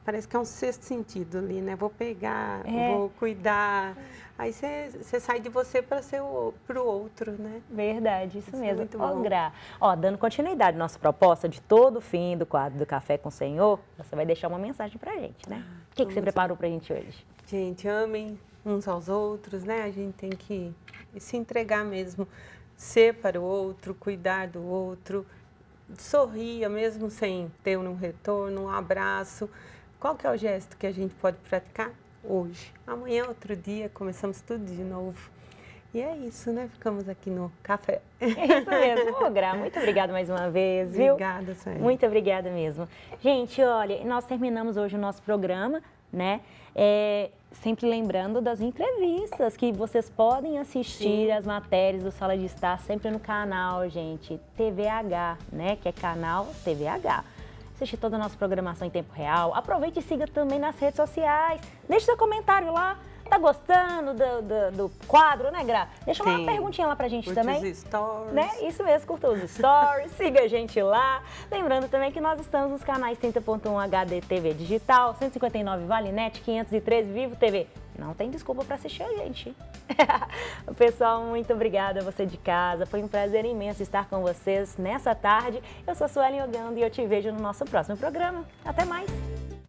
parece que é um sexto sentido ali, né? Vou pegar, vou cuidar. aí você sai de você para ser para o outro, né? Verdade, isso mesmo. muito Ó, bom. Gra, ó, dando continuidade à nossa proposta de todo fim do quadro do Café com o Senhor, você vai deixar uma mensagem pra gente, né? O que você preparou pra gente hoje? Gente, amem uns aos outros, né? A gente tem que se entregar mesmo, ser para o outro, cuidar do outro, sorria mesmo sem ter um retorno, um abraço. Qual que é o gesto que a gente pode praticar hoje? Amanhã, outro dia, começamos tudo de novo. E é isso, né? Ficamos aqui no café. É isso mesmo. Ô, Gra, muito obrigada mais uma vez, viu? Obrigada, Sueli. Muito obrigada mesmo. Gente, olha, nós terminamos hoje o nosso programa, né? Sempre lembrando das entrevistas que vocês podem assistir as matérias do Sala de Estar sempre no canal, gente, TVH, né? Que é canal TVH. Assistir toda a nossa programação em tempo real. Aproveite e siga também nas redes sociais. Deixe seu comentário lá. Tá gostando do quadro, né, Gra? Deixa uma Sim. perguntinha lá pra gente Curte também. os stories. Né? Isso mesmo, curta os stories, siga a gente lá. Lembrando também que nós estamos nos canais 30.1 HD TV Digital, 159 Valinet, 513 Vivo TV. Não tem desculpa para assistir a gente. Pessoal, muito obrigada a você de casa. Foi um prazer imenso estar com vocês nessa tarde. Eu sou a Suelen Ogando e eu te vejo no nosso próximo programa. Até mais!